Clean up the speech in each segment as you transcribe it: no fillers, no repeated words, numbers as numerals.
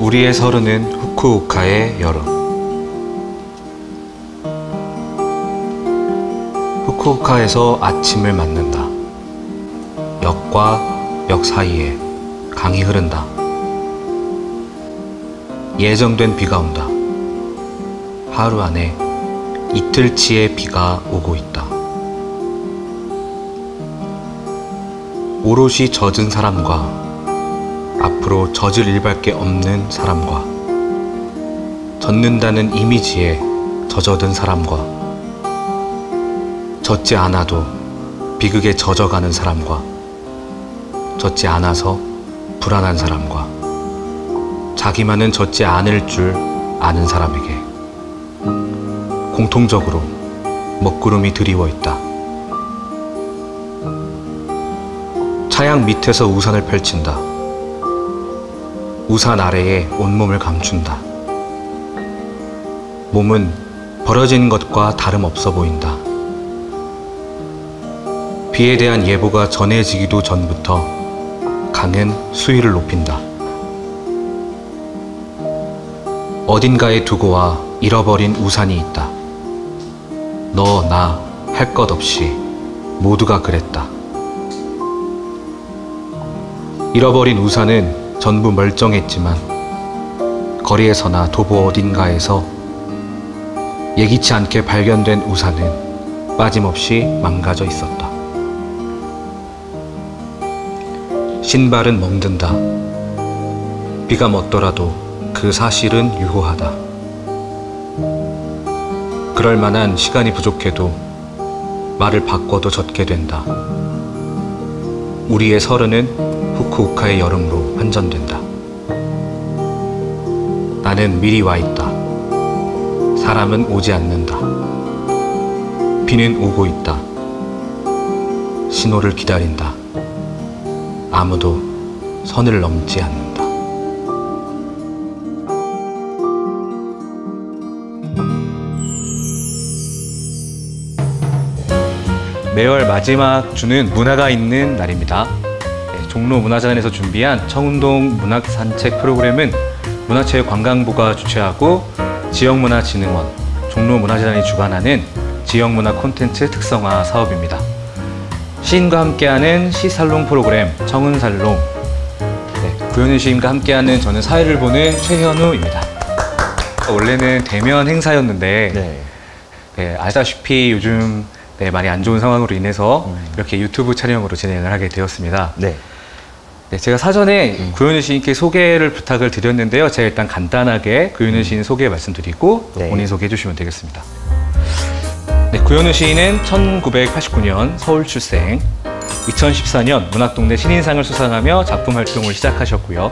우리의 서른은 후쿠오카의 여름. 후쿠오카에서 아침을 맞는다. 역과 역 사이에 강이 흐른다. 예정된 비가 온다. 하루 안에 이틀치의 비가 오고 있다. 오롯이 젖은 사람과 앞으로 젖을 일밖에 없는 사람과 젖는다는 이미지에 젖어든 사람과 젖지 않아도 비극에 젖어가는 사람과 젖지 않아서 불안한 사람과 자기만은 젖지 않을 줄 아는 사람에게 공통적으로 먹구름이 드리워 있다. 차양 밑에서 우산을 펼친다. 우산 아래에 온몸을 감춘다. 몸은 벌어진 것과 다름없어 보인다. 비에 대한 예보가 전해지기도 전부터 강은 수위를 높인다. 어딘가에 두고 와 잃어버린 우산이 있다. 너, 나 할 것 없이 모두가 그랬다. 잃어버린 우산은 전부 멀쩡했지만 거리에서나 도보 어딘가에서 예기치 않게 발견된 우산은 빠짐없이 망가져 있었다. 신발은 멍든다. 비가 멎더라도 그 사실은 유효하다. 그럴 만한 시간이 부족해도 말을 바꿔도 젖게 된다. 우리의 서른은 후쿠오카의 여름으로 환전된다. 나는 미리 와 있다. 사람은 오지 않는다. 비는 오고 있다. 신호를 기다린다. 아무도 선을 넘지 않는다. 매월 마지막 주는 문화가 있는 날입니다. 종로 문화재단에서 준비한 청운동 문학산책 프로그램은 문화체육관광부가 주최하고 지역문화진흥원, 종로문화재단이 주관하는 지역문화 콘텐츠 특성화 사업입니다. 시인과 함께하는 시살롱 프로그램 청운살롱, 구현우 시인과 함께하는 저는 사회를 보는 최현우입니다. 원래는 대면 행사였는데 아시다시피 요즘 많이 안 좋은 상황으로 인해서 이렇게 유튜브 촬영으로 진행을 하게 되었습니다. 제가 사전에 구현우 시인께 소개를 부탁을 드렸는데요. 제가 일단 간단하게 구현우 시인 소개 말씀드리고 본인 소개해 주시면 되겠습니다. 구현우 시인은 1989년 서울 출생, 2014년 문학동네 신인상을 수상하며 작품 활동을 시작하셨고요.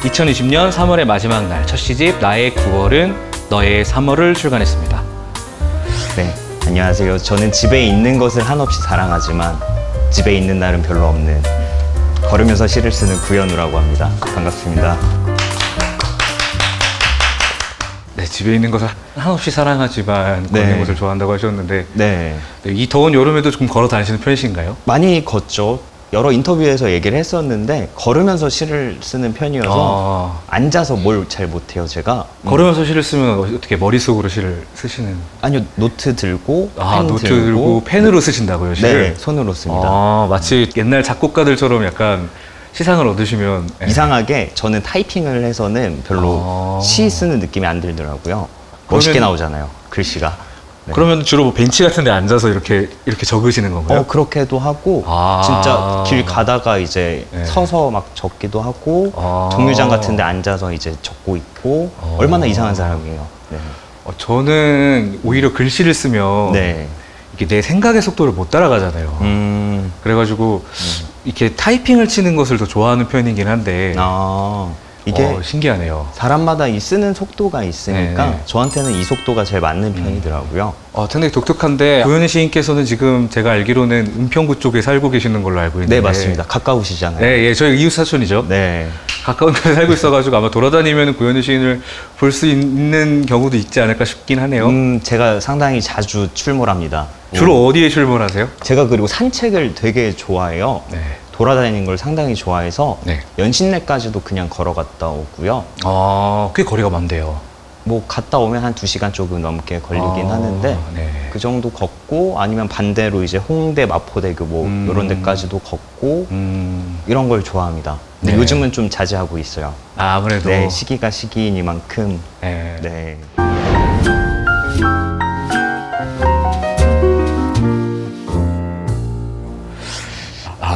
2020년 3월의 마지막 날 첫 시집 나의 9월은 너의 3월을 출간했습니다. 안녕하세요. 저는 집에 있는 것을 한없이 사랑하지만 집에 있는 날은 별로 없는 걸으면서 시를 쓰는 구현우라고 합니다. 반갑습니다. 집에 있는 것을 한없이 사랑하지만 걷는 것을 좋아한다고 하셨는데 이 더운 여름에도 좀 걸어 다니시는 편이신가요? 많이 걷죠. 여러 인터뷰에서 얘기를 했었는데 걸으면서 시를 쓰는 편이어서 앉아서 뭘 잘 못해요, 제가. 걸으면서 시를 쓰면 어떻게 머릿속으로 시를 쓰시는? 아니요, 노트 들고 펜 노트 들고 펜으로 쓰신다고요, 시를? 네, 손으로 씁니다. 마치 옛날 작곡가들처럼 약간 시상을 얻으시면 이상하게 저는 타이핑을 해서는 별로 시 쓰는 느낌이 안 들더라고요. 멋있게 나오잖아요, 글씨가. 그러면 주로 뭐 벤치 같은 데 앉아서 이렇게 적으시는 건가요? 그렇게도 하고 진짜 길 가다가 이제 서서 막 적기도 하고 정류장 같은 데 앉아서 이제 적고 있고 얼마나 이상한 사람이에요. 저는 오히려 글씨를 쓰면 이게 내 생각의 속도를 못 따라가잖아요. 그래가지고 이렇게 타이핑을 치는 것을 더 좋아하는 편이긴 한데 이게 신기하네요. 사람마다 이 쓰는 속도가 있으니까 저한테는 이 속도가 제일 맞는 편이더라고요. 상당히 독특한데 구현우 시인께서는 지금 제가 알기로는 은평구 쪽에 살고 계시는 걸로 알고 있는데. 네, 맞습니다. 가까우시잖아요. 저희 이웃 사촌이죠. 가까운 데에 살고 있어가지고 아마 돌아다니면 구현우 시인을 볼 수 있는 경우도 있지 않을까 싶긴 하네요. 제가 상당히 자주 출몰합니다. 주로 어디에 출몰하세요? 제가 그리고 산책을 되게 좋아해요. 돌아다니는 걸 상당히 좋아해서 네. 연신내까지도 그냥 걸어갔다 오고요. 꽤 거리가 먼데요. 뭐 갔다 오면 한 2시간 조금 넘게 걸리긴 하는데 네. 그 정도 걷고 아니면 반대로 이제 홍대 마포대교 뭐 이런 데까지도 걷고 이런 걸 좋아합니다. 근데 네. 요즘은 좀 자제하고 있어요. 아무래도 네, 시기가 시기이니만큼. 네. 네.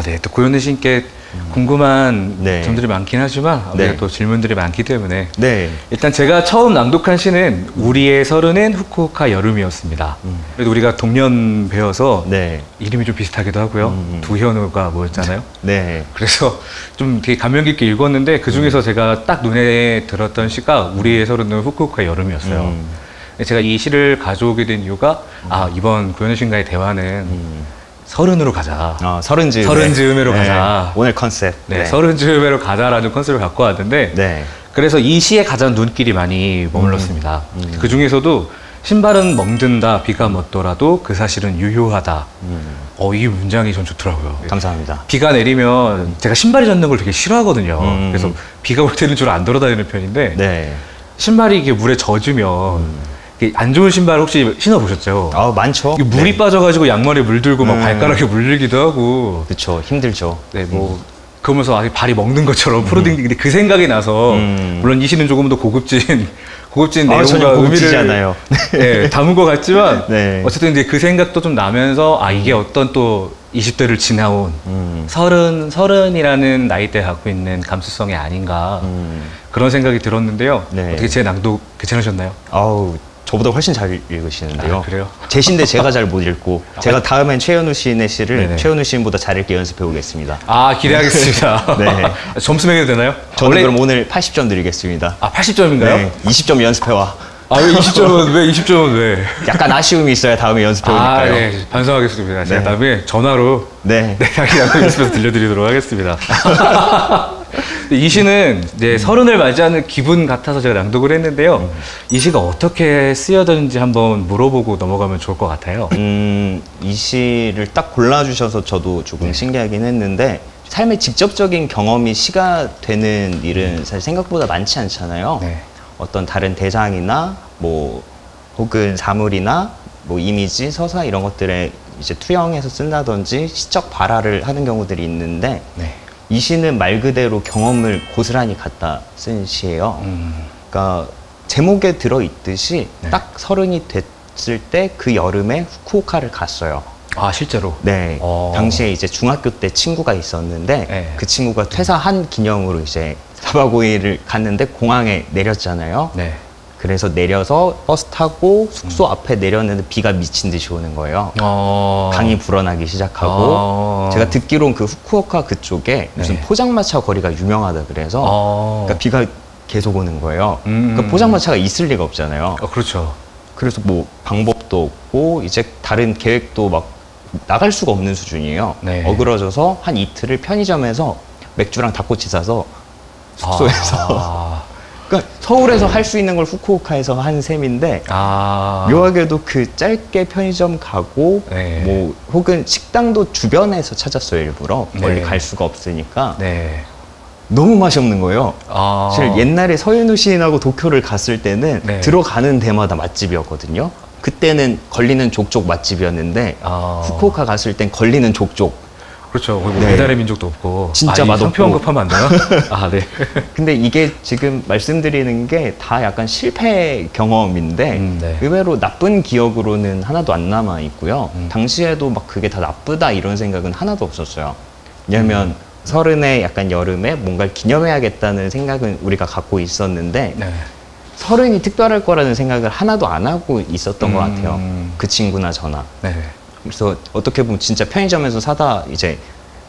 네. 또 고현우 씨께 궁금한 네. 점들이 많긴 하지만 우리가 네. 또 질문들이 많기 때문에 네. 일단 제가 처음 낭독한 시는 우리의 서른은 후쿠오카 여름이었습니다. 그래도 우리가 동년 배워서 네. 이름이 좀 비슷하기도 하고요. 두현우가 뭐였잖아요. 네. 그래서 좀 되게 감명 깊게 읽었는데 그 중에서 제가 딱 눈에 들었던 시가 우리의 서른은 후쿠오카 여름이었어요. 제가 이 시를 가져오게 된 이유가 이번 고현우 씨과의 대화는 서른으로 가자. 서른 즈음에로 네. 가자. 오늘 컨셉. 네, 서른 즈음에로 가자라는 컨셉을 갖고 왔는데 네. 그래서 이 시에 가장 눈길이 많이 머물렀습니다. 그 중에서도 신발은 멍든다 비가 멎더라도 그 사실은 유효하다. 이 문장이 전 좋더라고요. 감사합니다. 비가 비가 내리면 제가 신발이 젖는 걸 되게 싫어하거든요. 그래서 비가 올 때는 주로 안 돌아다니는 편인데 네. 신발이 이게 물에 젖으면 안 좋은 신발 혹시 신어보셨죠? 많죠. 물이 네. 빠져가지고 양말에 물들고 막 발가락에 물들기도 하고. 그렇죠. 힘들죠. 네, 그러면서 아직 발이 먹는 것처럼 프로딩인데 그 생각이 나서 물론 이 시는 조금 더 고급진 내용과 전혀 고급지지 의미를 않아요. 네, 담은 것 같지만 네. 어쨌든 이제 그 생각도 좀 나면서 이게 어떤 또 20대를 지나온 서른이라는 나이대 갖고 있는 감수성이 아닌가 그런 생각이 들었는데요. 네. 어떻게 제 낭독 괜찮으셨나요? 저보다 훨씬 잘 읽으시는데요. 그래요? 제 시인데 제가 잘 못 읽고 제가 다음엔 최현우 시인의 시를 네네. 최현우 시인보다 잘 읽게 연습해 보겠습니다. 기대하겠습니다. 네. 점수 매겨도 되나요? 저는 그럼 오늘 80점 드리겠습니다. 80점인가요? 네, 20점 연습해와. 왜 20점은 왜? 약간 아쉬움이 있어야 다음에 연습해 오니까요. 네. 반성하겠습니다. 제가 네. 다음에 전화로 네. 연습해서 들려드리도록 하겠습니다. 이 시는 이제 서른을 맞이하는 기분 같아서 제가 낭독을 했는데요. 이 시가 어떻게 쓰여졌는지 한번 물어보고 넘어가면 좋을 것 같아요. 이 시를 딱 골라주셔서 저도 조금 신기하긴 했는데 삶의 직접적인 경험이 시가 되는 일은 사실 생각보다 많지 않잖아요. 네. 어떤 다른 대상이나 뭐 혹은 사물이나 뭐 이미지, 서사 이런 것들에 이제 투영해서 쓴다든지 시적 발화를 하는 경우들이 있는데 네. 이 시는 말 그대로 경험을 고스란히 갖다 쓴 시예요. 그러니까 제목에 들어있듯이 네. 딱 서른이 됐을 때 그 여름에 후쿠오카를 갔어요. 실제로? 네. 당시에 이제 중학교 때 친구가 있었는데 네. 그 친구가 퇴사한 기념으로 이제 4박 5일을 갔는데 공항에 내렸잖아요. 네. 그래서 내려서 버스 타고 숙소 앞에 내렸는데 비가 미친 듯이 오는 거예요. 강이 불어나기 시작하고 제가 듣기론 그 후쿠오카 그쪽에 무슨 네. 포장마차 거리가 유명하다 그래서 그러니까 비가 계속 오는 거예요. 그러니까 포장마차가 있을 리가 없잖아요. 그렇죠. 그래서 뭐 방법도 없고 이제 다른 계획도 막 나갈 수가 없는 수준이에요. 네. 어그러져서 한 이틀을 편의점에서 맥주랑 닭꼬치 사서 숙소에서 그러니까 서울에서 할 수 있는 걸 후쿠오카에서 한 셈인데 묘하게도 그 짧게 편의점 가고 네. 뭐 혹은 식당도 주변에서 찾았어요. 일부러 멀리 네. 갈 수가 없으니까 네. 너무 맛이 없는 거예요. 사실 옛날에 서현우 시인하고 도쿄를 갔을 때는 네. 들어가는 데마다 맛집이었거든요. 그때는 걸리는 족족 맛집이었는데 후쿠오카 갔을 땐 걸리는 족족. 그렇죠. 거기 네. 배달의 민족도 없고. 진짜 맛없고. 상표 언급하면 안 되나? 네. 근데 이게 지금 말씀드리는 게 다 약간 실패 경험인데 네. 의외로 나쁜 기억으로는 하나도 안 남아 있고요. 당시에도 막 그게 다 나쁘다 이런 생각은 하나도 없었어요. 왜냐면 서른의 약간 여름에 뭔가를 기념해야겠다는 생각은 우리가 갖고 있었는데 네. 서른이 특별할 거라는 생각을 하나도 안 하고 있었던 것 같아요. 그 친구나 저나. 네. 그래서 어떻게 보면 진짜 편의점에서 사다 이제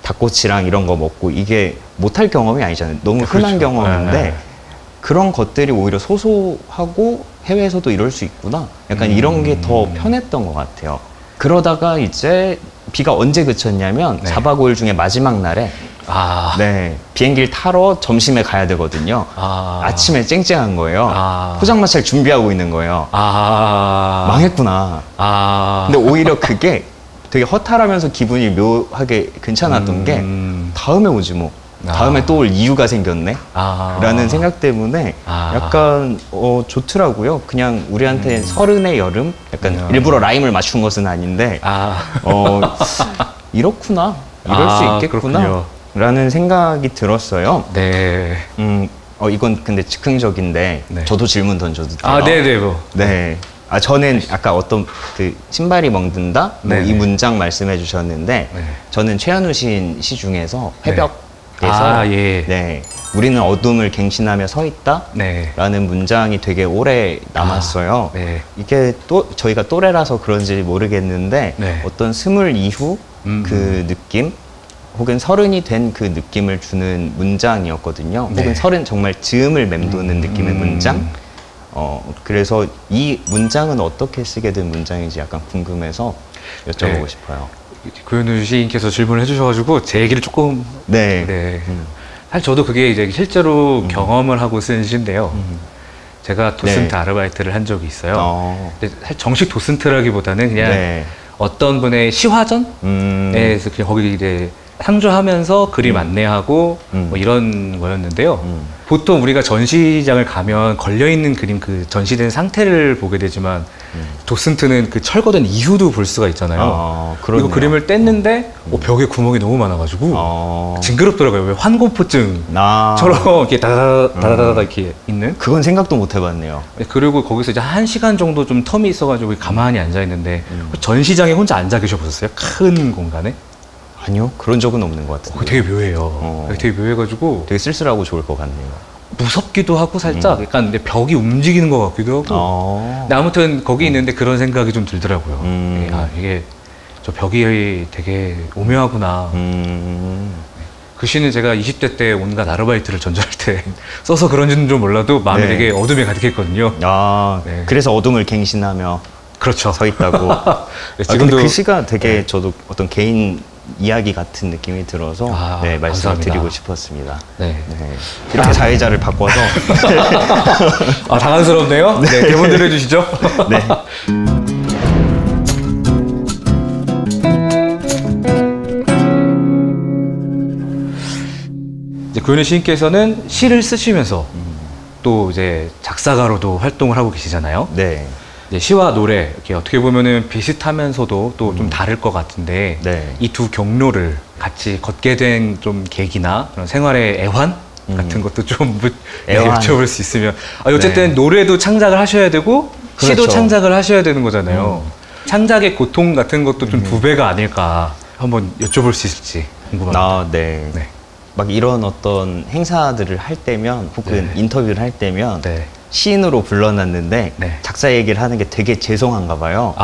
닭꼬치랑 이런 거 먹고 이게 못할 경험이 아니잖아요. 너무 흔한 그렇죠. 경험인데 네. 그런 것들이 오히려 소소하고 해외에서도 이럴 수 있구나. 약간 이런 게 더 편했던 것 같아요. 그러다가 이제 비가 언제 그쳤냐면 네. 4박 5일 중에 마지막 날에 네, 비행기를 타러 점심에 가야 되거든요. 아침에 쨍쨍한 거예요. 포장마차를 준비하고 있는 거예요. 망했구나. 근데 오히려 그게 되게 허탈하면서 기분이 묘하게 괜찮았던 게 다음에 오지 뭐. 다음에 또 올 이유가 생겼네? 라는 생각 때문에 약간 좋더라고요. 그냥 우리한테 서른의 여름? 약간 일부러 라임을 맞춘 것은 아닌데 이렇구나. 이럴 수 있겠구나. 그렇군요. 라는 생각이 들었어요. 네. 이건 근데 즉흥적인데 네. 저도 질문 던져도 돼요? 네네. 뭐. 네. 저는 아까 어떤 그 신발이 멍든다? 뭐 이 문장 말씀해 주셨는데 네. 저는 최현우 시 중에서 회벽 예. 네, 우리는 어둠을 갱신하며 서 있다 네. 라는 문장이 되게 오래 남았어요. 네. 이게 또 저희가 또래라서 그런지 모르겠는데 네. 어떤 스물 이후 그 느낌 혹은 서른이 된 그 느낌을 주는 문장이었거든요. 네. 혹은 서른 정말 즈음을 맴도는 느낌의 문장. 그래서 이 문장은 어떻게 쓰게 된 문장인지 약간 궁금해서 여쭤보고 싶어요. 고현우 시인께서 질문을 해주셔가지고 제 얘기를 조금 사실 저도 그게 이제 실제로 경험을 하고 쓴 시인데요. 제가 도슨트 아르바이트를 한 적이 있어요. 근데 사실 정식 도슨트라기보다는 그냥 어떤 분의 시화전에서 그냥 거기 이제 상주하면서 그림 안내하고 뭐 이런 거였는데요. 보통 우리가 전시장을 가면 걸려있는 그림 그 전시된 상태를 보게 되지만 도슨트는 그 철거된 이후도 볼 수가 있잖아요. 그리고 그림을 뗐는데 벽에 구멍이 너무 많아가지고 징그럽더라고요. 왜 환공포증처럼 이렇게 다다다다 이렇게 있는. 그건 생각도 못 해봤네요. 그리고 거기서 이제 1시간 정도 좀 텀이 있어가지고 가만히 앉아 있는데 전시장에 혼자 앉아 계셔 보셨어요? 큰 공간에? 아니요, 그런 적은 없는 것 같은데. 되게 묘해요. 되게 묘해가지고 되게 쓸쓸하고 좋을 것 같네요. 무섭기도 하고 살짝 약간 근데 벽이 움직이는 것 같기도 하고. 근데 아무튼 거기 있는데 그런 생각이 좀 들더라고요. 이게 저 벽이 되게 오묘하구나. 그 시는 제가 20대 때 온갖 아르바이트를 전전할 때 써서 그런지는 좀 몰라도 마음이 되게 어둠에 가득했거든요. 그래서 어둠을 갱신하며 그렇죠. 서 있다고. 지금도 그 시가 되게 저도 어떤 개인 이야기 같은 느낌이 들어서 말씀을 드리고 싶었습니다. 이렇게 사회자를 바꿔서 당황스럽네요. 네, 대본대로 해주시죠. 네. 이제 고현우 시인께서는 시를 쓰시면서 또 이제 작사가로도 활동을 하고 계시잖아요. 네. 시와 노래 이렇게 어떻게 보면은 비슷하면서도 또 좀 다를 것 같은데 이 두 경로를 같이 걷게 된 좀 계기나 그런 생활의 애환 같은 것도 좀 여쭤볼 수 있으면 어쨌든 노래도 창작을 하셔야 되고 시도 창작을 하셔야 되는 거잖아요. 창작의 고통 같은 것도 좀 두 배가 아닐까 한번 여쭤볼 수 있을지 궁금합니다. 막 이런 어떤 행사들을 할 때면 혹은 인터뷰를 할 때면 시인으로 불러놨는데 작사 얘기를 하는 게 되게 죄송한가 봐요.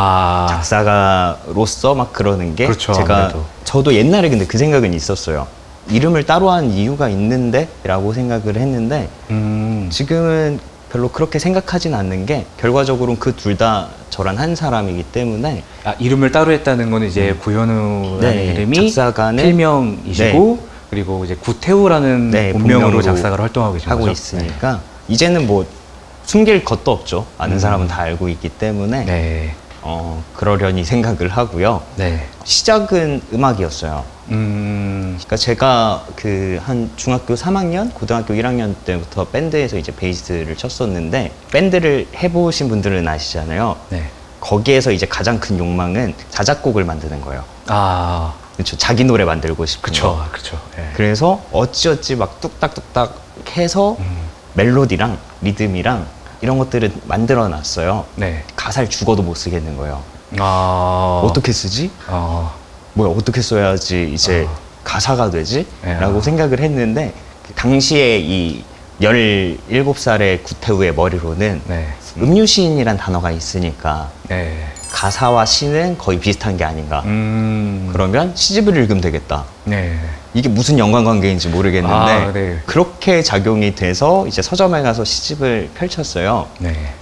작사가로서 막 그러는 게 저도 옛날에 근데 그 생각은 있었어요. 이름을 따로 한 이유가 있는데 라고 생각을 했는데 지금은 별로 그렇게 생각하진 않는 게 결과적으로는 그 둘 다 저란 한 사람이기 때문에 이름을 따로 했다는 건 이제 고현우라는 이름이 작사가는 필명이시고 그리고 이제 구태우라는 본명으로 작사가로 활동하고 계신 거죠. 하고 있으니까 이제는 뭐 숨길 것도 없죠. 아는 사람은 다 알고 있기 때문에 그러려니 생각을 하고요. 시작은 음악이었어요. 그러니까 제가 그 한 중학교 3학년, 고등학교 1학년 때부터 밴드에서 이제 베이스를 쳤었는데 밴드를 해보신 분들은 아시잖아요. 거기에서 이제 가장 큰 욕망은 자작곡을 만드는 거예요. 그렇죠. 자기 노래 만들고 싶은 거. 그래서 어찌어찌 막 뚝딱뚝딱 해서 멜로디랑 리듬이랑 이런 것들을 만들어 놨어요. 가사를 죽어도 못 쓰겠는 거예요. 어떻게 쓰지? 뭐야, 어떻게 써야지 이제 가사가 되지? 라고 생각을 했는데 당시에 이 17살의 구태우의 머리로는 음유시인이란 단어가 있으니까 가사와 시는 거의 비슷한 게 아닌가. 그러면 시집을 읽으면 되겠다. 이게 무슨 연관관계인지 모르겠는데 그렇게 작용이 돼서 이제 서점에 가서 시집을 펼쳤어요.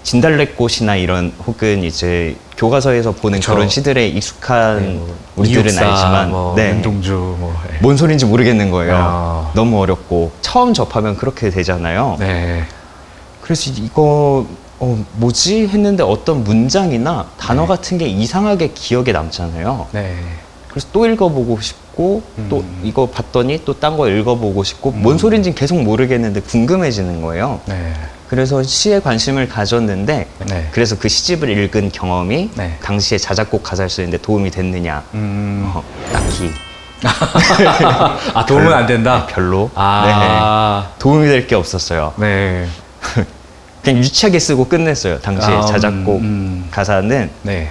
진달래꽃이나 이런 혹은 이제 교과서에서 보는 그런 시들에 익숙한 우리들은 이육사, 알지만 은동주 뭔 소린지 모르겠는 거예요. 너무 어렵고 처음 접하면 그렇게 되잖아요. 그래서 이거 뭐지? 했는데 어떤 문장이나 단어 같은 게 이상하게 기억에 남잖아요. 네. 그래서 또 읽어보고 싶고 또 이거 봤더니 또 딴 거 읽어보고 싶고 뭔 소린지는 계속 모르겠는데 궁금해지는 거예요. 네. 그래서 시에 관심을 가졌는데 네. 그래서 그 시집을 읽은 경험이 네. 당시에 자작곡 가사를 쓰는데 도움이 됐느냐? 딱히 도움은 안 된다? 별로. 아. 네. 도움이 될 게 없었어요. 네. 그냥 유치하게 쓰고 끝냈어요. 당시에 자작곡 가사는. 네.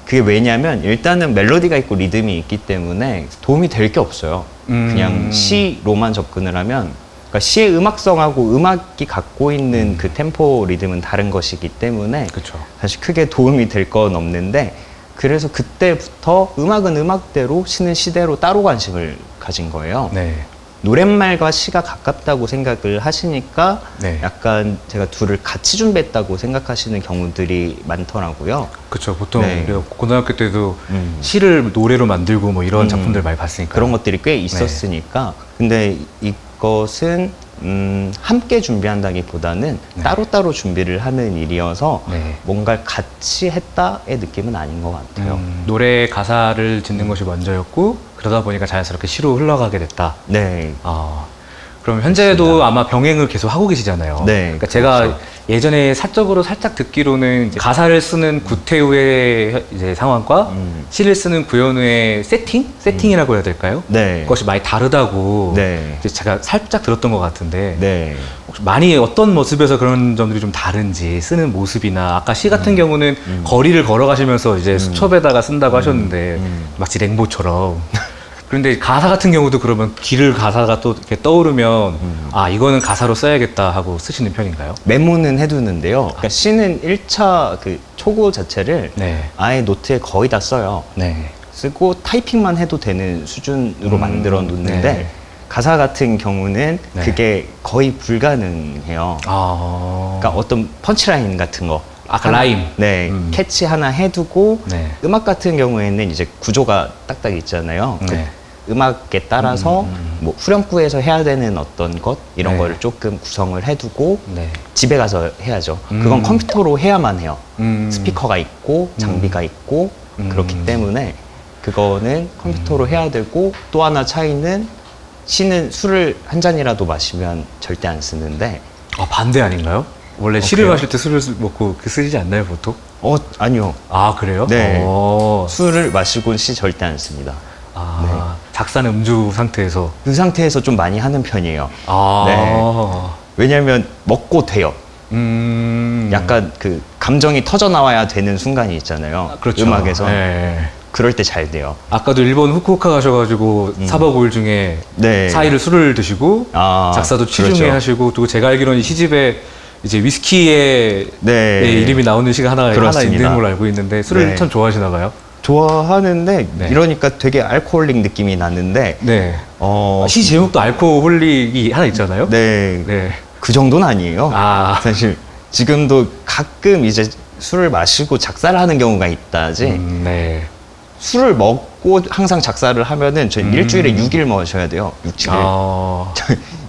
그게 왜냐면 일단은 멜로디가 있고 리듬이 있기 때문에 도움이 될 게 없어요. 그냥 시로만 접근을 하면, 그러니까 시의 음악성하고 음악이 갖고 있는 그 템포 리듬은 다른 것이기 때문에 그쵸. 사실 크게 도움이 될 건 없는데, 그래서 그때부터 음악은 음악대로 시는 시대로 따로 관심을 가진 거예요. 네. 노랫말과 시가 가깝다고 생각을 하시니까 네. 약간 제가 둘을 같이 준비했다고 생각하시는 경우들이 많더라고요. 그쵸. 보통 네. 우리가 고등학교 때도 시를 노래로 만들고 뭐 이런 작품들 많이 봤으니까. 그런 것들이 꽤 있었으니까. 근데 이것은 함께 준비한다기보다는 네. 따로따로 준비를 하는 일이어서 네. 뭔가를 같이 했다의 느낌은 아닌 것 같아요. 노래 가사를 짓는 것이 먼저였고 그러다 보니까 자연스럽게 시로 흘러가게 됐다. 네. 그럼 현재도 아마 병행을 계속 하고 계시잖아요. 네, 그러니까 제가 그렇죠. 예전에 사적으로 살짝 듣기로는 이제 가사를 쓰는 구태우의 이제 상황과 시를 쓰는 구현우의 세팅이라고 해야 될까요? 네. 그것이 많이 다르다고 네. 이제 제가 살짝 들었던 것 같은데 네. 혹시 많이 어떤 모습에서 그런 점들이 좀 다른지, 쓰는 모습이나 아까 시 같은 경우는 거리를 걸어가시면서 이제 수첩에다가 쓴다고 하셨는데 마치 랭보처럼 그런데 가사 같은 경우도 그러면 길을 가사가 또 이렇게 떠오르면 이거는 가사로 써야겠다 하고 쓰시는 편인가요? 메모는 해두는데요. 그러니까 시는 1차 그 초고 자체를 네. 아예 노트에 거의 다 써요. 네. 쓰고 타이핑만 해도 되는 수준으로 만들어 놓는데 네. 가사 같은 경우는 네. 그게 거의 불가능해요. 그러니까 어떤 펀치라인 같은 거. 라임. 네. 캐치 하나 해두고 네. 음악 같은 경우에는 이제 구조가 딱딱 있잖아요. 네. 그 음악에 따라서 뭐 후렴구에서 해야 되는 어떤 것 이런 네. 거를 조금 구성을 해두고 네. 집에 가서 해야죠. 그건 컴퓨터로 해야만 해요. 스피커가 있고 장비가 있고 그렇기 때문에 그거는 컴퓨터로 해야 되고, 또 하나 차이는 시는 술을 한 잔이라도 마시면 절대 안 쓰는데. 반대 아닌가요? 원래 시를 그래요? 마실 때 술을 먹고 쓰지 않나요, 보통? 아니요. 그래요? 네. 술을 마시고는 시 절대 안 씁니다. 네. 작사는 음주 상태에서. 그 상태에서 좀 많이 하는 편이에요. 네. 왜냐면 먹고 돼요. 약간 그 감정이 터져 나와야 되는 순간이 있잖아요. 그렇죠. 음악에서. 네. 그럴 때 잘 돼요. 아까도 일본 후쿠오카 가셔가지고 4박 5일 중에 네. 4일을 술을 드시고 작사도 치중에 그렇죠. 하시고, 또 제가 알기로는 이 시집에 이제 위스키의 네. 이름이 나오는 시가 하나 있는 걸로 알고 있는데 술을 네. 참 좋아하시나 봐요? 좋아하는데 네. 이러니까 되게 알코올릭 느낌이 나는데 네. 시 제목도 알코올릭이 하나 있잖아요? 네. 네. 그 정도는 아니에요. 사실 지금도 가끔 이제 술을 마시고 작사를 하는 경우가 있다지. 네. 술을 먹고 항상 작사를 하면은 저희 일주일에 6일 마셔야 돼요. 6일을.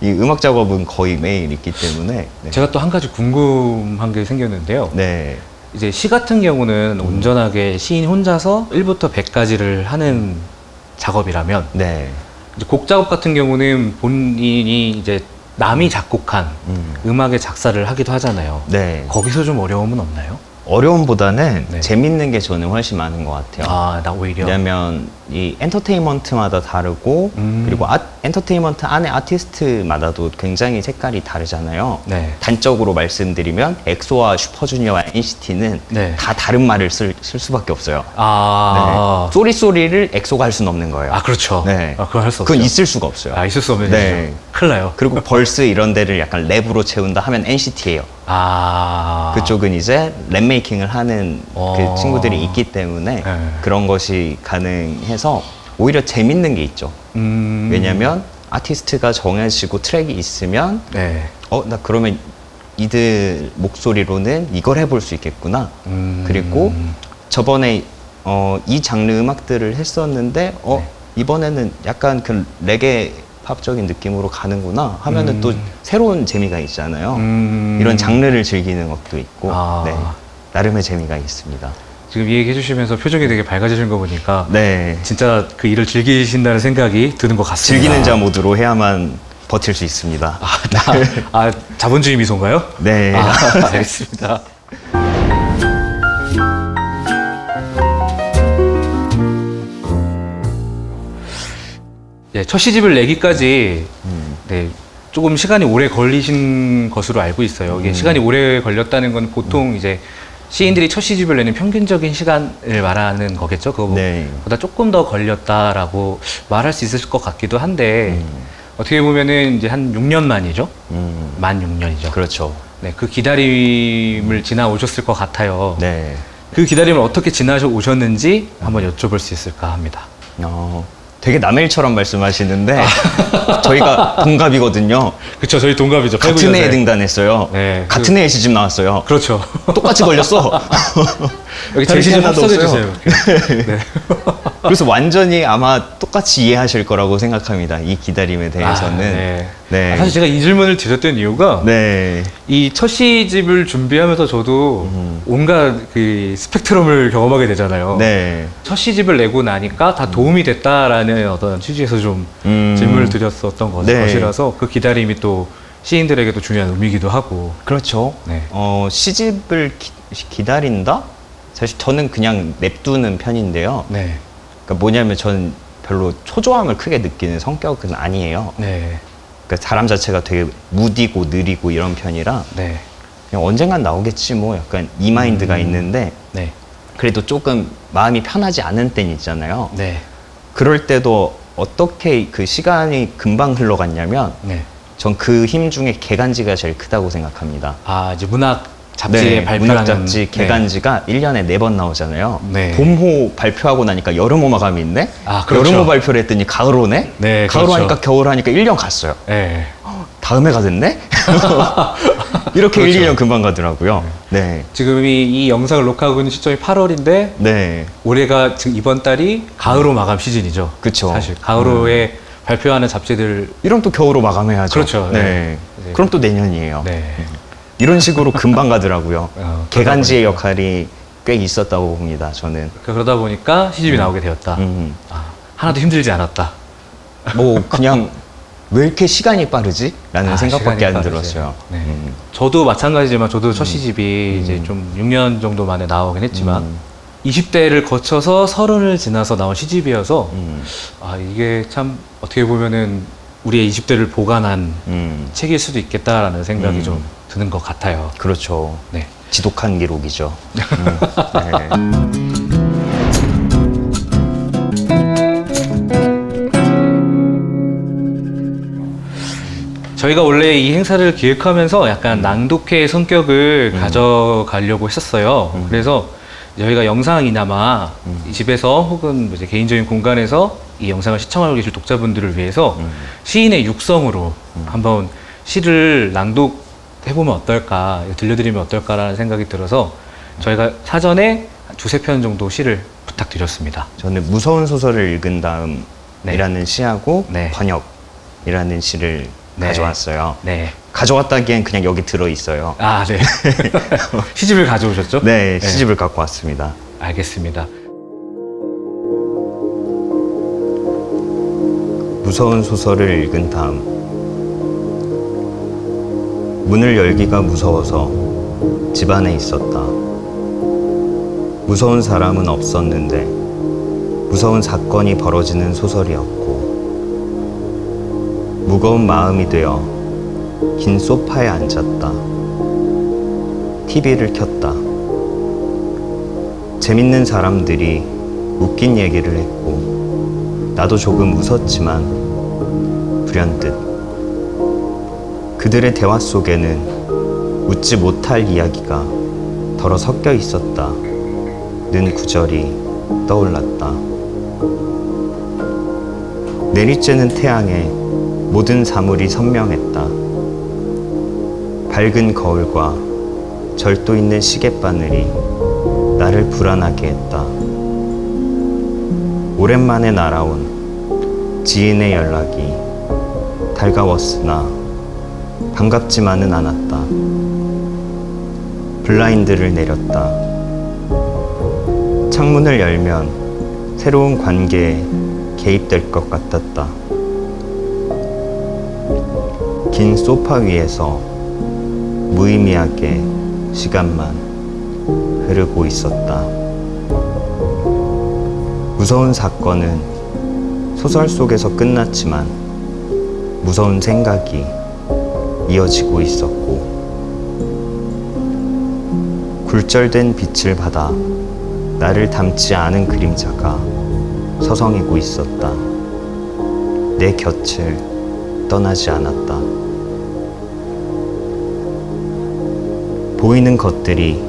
이 음악 작업은 거의 매일 있기 때문에. 네. 제가 또 한 가지 궁금한 게 생겼는데요. 네. 이제 시 같은 경우는 온전하게 시인 혼자서 1부터 100까지를 하는 작업이라면, 네. 이제 곡 작업 같은 경우는 본인이 이제 남이 작곡한 음악의 작사를 하기도 하잖아요. 네. 거기서 좀 어려움은 없나요? 어려움보다는 네. 재밌는 게 저는 훨씬 많은 것 같아요. 나 오히려. 왜냐면 이 엔터테인먼트마다 다르고, 그리고 엔터테인먼트 안에 아티스트마다도 굉장히 색깔이 다르잖아요. 네. 단적으로 말씀드리면 엑소와 슈퍼주니어와 NCT는 네. 다 다른 말을 쓸 수밖에 없어요. 아, 쏘리쏘리를 엑소가 할 수는 없는 거예요. 그렇죠. 네. 그건 할 수 없죠. 그건 있을 수가 없어요. 있을 수 없는 네. 일이죠. 큰일 나요. 그리고 벌스 이런 데를 약간 랩으로 채운다 하면 NCT예요. 그쪽은 이제 랩 메이킹을 하는 그 친구들이 있기 때문에 네. 그런 것이 가능해서 오히려 재밌는 게 있죠. 왜냐면 아티스트가 정해지고 트랙이 있으면 네. 나 그러면 이들 목소리로는 이걸 해볼 수 있겠구나. 그리고 저번에 이 장르 음악들을 했었는데 네. 이번에는 약간 그 레게 팝적인 느낌으로 가는구나 하면은 또 새로운 재미가 있잖아요. 음. 이런 장르를 즐기는 것도 있고 아. 네, 나름의 재미가 있습니다. 지금 이 얘기해 주시면서 표정이 되게 밝아지신 거 보니까 네, 진짜 그 일을 즐기신다는 생각이 드는 것 같습니다. 즐기는 자 모드로 해야만 버틸 수 있습니다. 자본주의 미소인가요? 네. 알겠습니다. 네, 첫 시집을 내기까지 네, 조금 시간이 오래 걸리신 것으로 알고 있어요. 이게 시간이 오래 걸렸다는 건 보통 이제 시인들이 첫 시집을 내는 평균적인 시간을 말하는 거겠죠. 그거보다 네. 조금 더 걸렸다라고 말할 수 있을 것 같기도 한데 어떻게 보면은 이제 한 6년 만이죠. 만 6년이죠. 그렇죠. 네, 그 기다림을 지나오셨을 것 같아요. 네. 그 기다림을 어떻게 지나오셨는지 한번 여쭤볼 수 있을까 합니다. 되게 남의 일처럼 말씀하시는데 저희가 동갑이거든요. 그쵸, 저희 동갑이죠. 같은 해에 등단했어요. 네, 같은 해에 시집 나왔어요. 그렇죠. 똑같이 걸렸어. 여기 제 다른 게 시집 하나도 합석해 없어요. 주세요. 네. 그래서 완전히 아마 똑같이 이해하실 거라고 생각합니다. 이 기다림에 대해서는. 네. 네. 사실 제가 이 질문을 드렸던 이유가 네. 이 첫 시집을 준비하면서 저도 온갖 그 스펙트럼을 경험하게 되잖아요. 네. 첫 시집을 내고 나니까 다 도움이 됐다라는 어떤 취지에서 좀 질문을 드렸었던 네. 것이라서 그 기다림이 또 시인들에게도 중요한 의미이기도 하고. 그렇죠. 네. 시집을 기다린다? 사실 저는 그냥 냅두는 편인데요. 네. 그러니까 뭐냐면 저는 별로 초조함을 크게 느끼는 성격은 아니에요. 네. 그러니까 사람 자체가 되게 무디고 느리고 이런 편이라 네. 그냥 언젠간 나오겠지 뭐 약간 이 마인드가 있는데 네. 그래도 조금 마음이 편하지 않은 때는 있잖아요. 네. 그럴 때도 어떻게 그 시간이 금방 흘러갔냐면 네. 전 그 힘 중에 개간지가 제일 크다고 생각합니다. 아, 이제 문학 잡지에 네, 발표하는 문학 잡지 개간지가 1년에 4번 나오잖아요. 네. 봄호 발표하고 나니까 여름호 마감이 있네? 아, 그렇죠. 여름호 발표를 했더니 가을 오네? 네, 가을 그렇죠. 하니까 겨울 하니까 1년 갔어요. 네. 다음 해가 됐네? 이렇게 그렇죠. 1, 2년 금방 가더라고요. 네. 지금 이 영상을 녹화하고 있는 시점이 8월인데 네. 올해가 지금 이번 달이 가을호 마감 시즌이죠. 그쵸. 사실 가을호에 발표하는 잡지들. 이러면 또 겨울호 마감해야죠. 그렇죠. 네. 네. 그럼 또 내년이에요. 네. 이런 식으로 금방 가더라고요. 개간지의 그러다 역할이 꽤 있었다고 봅니다, 저는. 그러다 보니까 시집이 나오게 되었다. 하나도 힘들지 않았다. 뭐 그냥 왜 이렇게 시간이 빠르지? 라는 생각밖에 시간이 안 빠르지. 들었어요. 네. 저도 마찬가지지만 저도 첫 시집이 이제 좀 6년 정도 만에 나오긴 했지만 20대를 거쳐서 30을 지나서 나온 시집이어서 이게 참 어떻게 보면은 우리의 20대를 보관한 책일 수도 있겠다라는 생각이 좀 드는 것 같아요. 그렇죠. 네. 지독한 기록이죠. 네. 저희가 원래 이 행사를 기획하면서 약간 낭독회의 성격을 가져가려고 했었어요. 그래서 저희가 영상이나마 이 집에서 혹은 이제 개인적인 공간에서 이 영상을 시청하고 계실 독자분들을 위해서 시인의 육성으로 한번 시를 낭독해보면 어떨까, 들려드리면 어떨까라는 생각이 들어서 저희가 사전에 두세 편 정도 시를 부탁드렸습니다. 저는 무서운 소설을 읽은 다음이라는 시하고 네. 번역이라는 시를 네. 가져왔어요. 네. 가져왔다기엔 그냥 여기 들어있어요. 아, 네. 시집을 가져오셨죠? 네, 시집을 갖고 왔습니다. 알겠습니다. 무서운 소설을 읽은 다음 문을 열기가 무서워서 집 안에 있었다. 무서운 사람은 없었는데 무서운 사건이 벌어지는 소설이었고 무거운 마음이 되어 긴 소파에 앉았다. TV를 켰다. 재밌는 사람들이 웃긴 얘기를 했고 나도 조금 웃었지만 불현듯 그들의 대화 속에는 웃지 못할 이야기가 덜어 섞여 있었다 는 구절이 떠올랐다. 내리쬐는 태양에 모든 사물이 선명했다. 밝은 거울과 절도 있는 시계바늘이 나를 불안하게 했다. 오랜만에 날아온 지인의 연락이 달가웠으나 반갑지만은 않았다. 블라인드를 내렸다. 창문을 열면 새로운 관계에 개입될 것 같았다. 긴 소파 위에서 무의미하게 시간만 흐르고 있었다. 무서운 사건은 소설 속에서 끝났지만 무서운 생각이 이어지고 있었고, 굴절된 빛을 받아 나를 닮지 않은 그림자가 서성이고 있었다. 내 곁을 떠나지 않았다. 보이는 것들이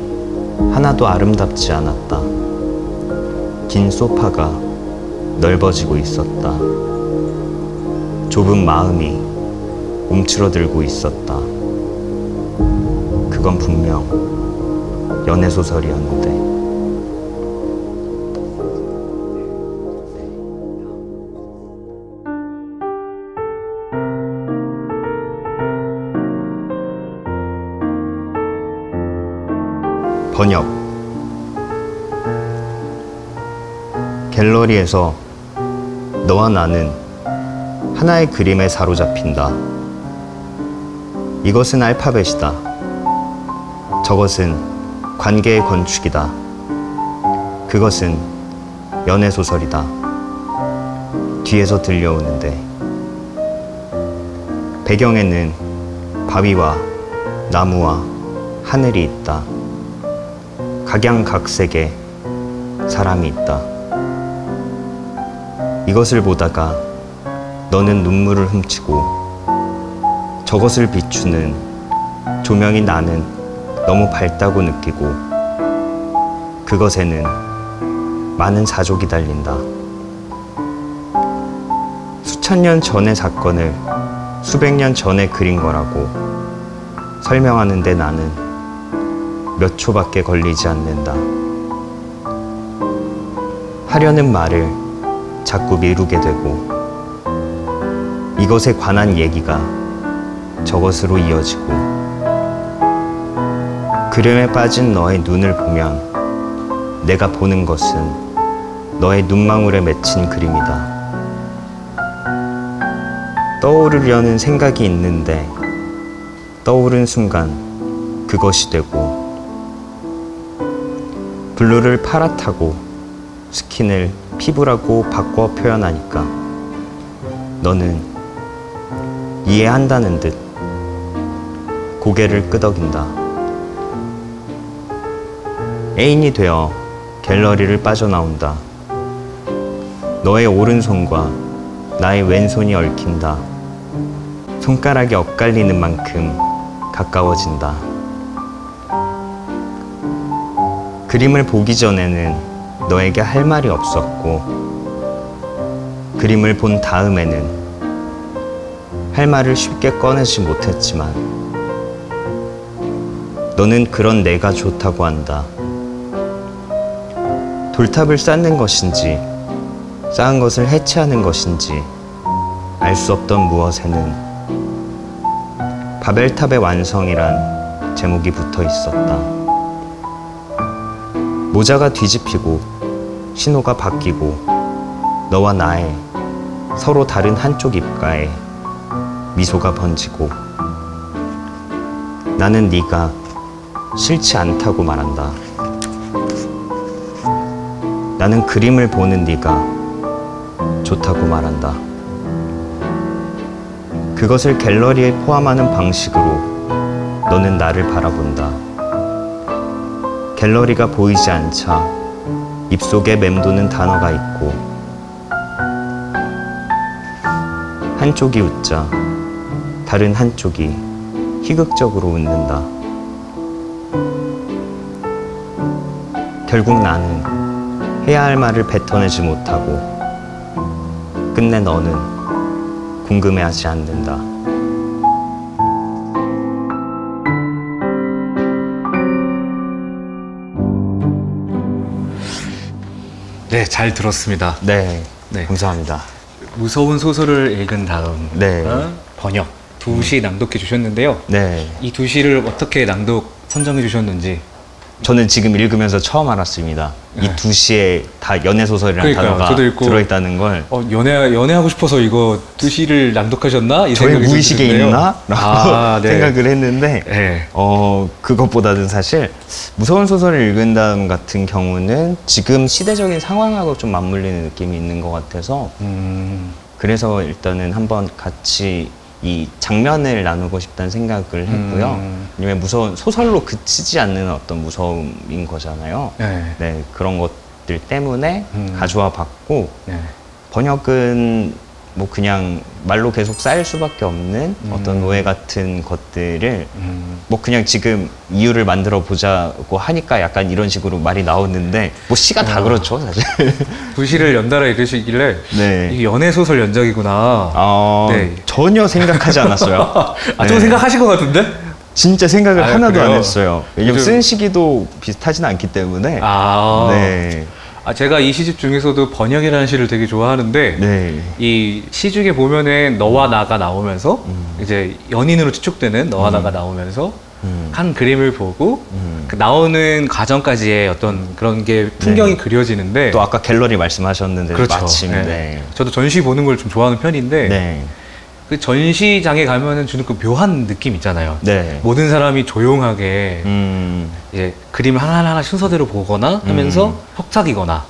하나도 아름답지 않았다. 긴 소파가 넓어지고 있었다. 좁은 마음이 움츠러들고 있었다. 그건 분명 연애소설이었는데. 번역. 갤러리에서 너와 나는 하나의 그림에 사로잡힌다. 이것은 알파벳이다. 저것은 관계의 건축이다. 그것은 연애소설이다. 뒤에서 들려오는데, 배경에는 바위와 나무와 하늘이 있다. 각양각색의 사람이 있다. 이것을 보다가 너는 눈물을 훔치고, 저것을 비추는 조명이 나는 너무 밝다고 느끼고, 그것에는 많은 사족이 달린다. 수천 년 전의 사건을 수백 년 전에 그린 거라고 설명하는데 나는 몇 초밖에 걸리지 않는다. 하려는 말을 자꾸 미루게 되고, 이것에 관한 얘기가 저것으로 이어지고, 그림에 빠진 너의 눈을 보면 내가 보는 것은 너의 눈망울에 맺힌 그림이다. 떠오르려는 생각이 있는데 떠오른 순간 그것이 되고, 블루를 파랗다고 스킨을 피부라고 바꿔 표현하니까 너는 이해한다는 듯 고개를 끄덕인다. 애인이 되어 갤러리를 빠져나온다. 너의 오른손과 나의 왼손이 얽힌다. 손가락이 엇갈리는 만큼 가까워진다. 그림을 보기 전에는 너에게 할 말이 없었고, 그림을 본 다음에는 할 말을 쉽게 꺼내지 못했지만, 너는 그런 내가 좋다고 한다. 돌탑을 쌓는 것인지 쌓은 것을 해체하는 것인지 알 수 없던 무엇에는 바벨탑의 완성이란 제목이 붙어 있었다. 모자가 뒤집히고 신호가 바뀌고, 너와 나의 서로 다른 한쪽 입가에 미소가 번지고, 나는 네가 싫지 않다고 말한다. 나는 그림을 보는 네가 좋다고 말한다. 그것을 갤러리에 포함하는 방식으로 너는 나를 바라본다. 갤러리가 보이지 않자 입속에 맴도는 단어가 있고, 한쪽이 웃자 다른 한쪽이 희극적으로 웃는다. 결국 나는 해야 할 말을 뱉어내지 못하고, 끝내 너는 궁금해하지 않는다. 네, 잘 들었습니다. 네, 네. 감사합니다. 무서운 소설을 읽은 다음 네. 번역 두 시 낭독해 주셨는데요. 네. 이 두 시를 어떻게 낭독 선정해 주셨는지. 저는 지금 읽으면서 처음 알았습니다. 네. 이 두 시에 다 연애 소설이라는 그러니까요. 단어가 저도 읽고 들어있다는 걸. 연애하고 싶어서 이거 두 시를 낭독하셨나? 이 저의 생각이 좀 무의식에 드는데요. 있나? 라고 네. 생각을 했는데, 네. 그것보다는 사실 무서운 소설을 읽는다는 같은 경우는 지금 시대적인 상황하고 좀 맞물리는 느낌이 있는 것 같아서, 그래서 일단은 한번 같이 이 장면을 나누고 싶다는 생각을 했고요. 왜냐면 무서운 소설로 그치지 않는 어떤 무서움인 거잖아요. 네. 네, 그런 것들 때문에 가져와 봤고, 네. 번역은 뭐 그냥 말로 계속 쌓일 수밖에 없는 어떤 노예 같은 것들을 뭐 그냥 지금 이유를 만들어 보자고 하니까 약간 이런 식으로 말이 나오는데 뭐 시가 다 그렇죠, 사실. 두 시를 연달아 읽으시길래 네. 이게 연애 소설 연작이구나. 네. 전혀 생각하지 않았어요. 좀 생각하신 것 같은데? 진짜 생각을 하나도 그래요? 안 했어요. 왜냐면 요즘- 쓴 시기도 비슷하진 않기 때문에. 네. 제가 이 시집 중에서도 번역이라는 시를 되게 좋아하는데 네. 이 시 중에 보면은 너와 나가 나오면서 이제 연인으로 추측되는 너와 나가 나오면서 한 그림을 보고 그 나오는 과정까지의 어떤 그런 게 풍경이 그려지는데 또 아까 갤러리 말씀하셨는데 그렇죠. 마침 네. 네. 저도 전시 보는 걸 좀 좋아하는 편인데 네. 그 전시장에 가면은 주는 그 묘한 느낌 있잖아요. 네. 모든 사람이 조용하게 이제 그림을 하나하나 순서대로 보거나 하면서 속삭이거나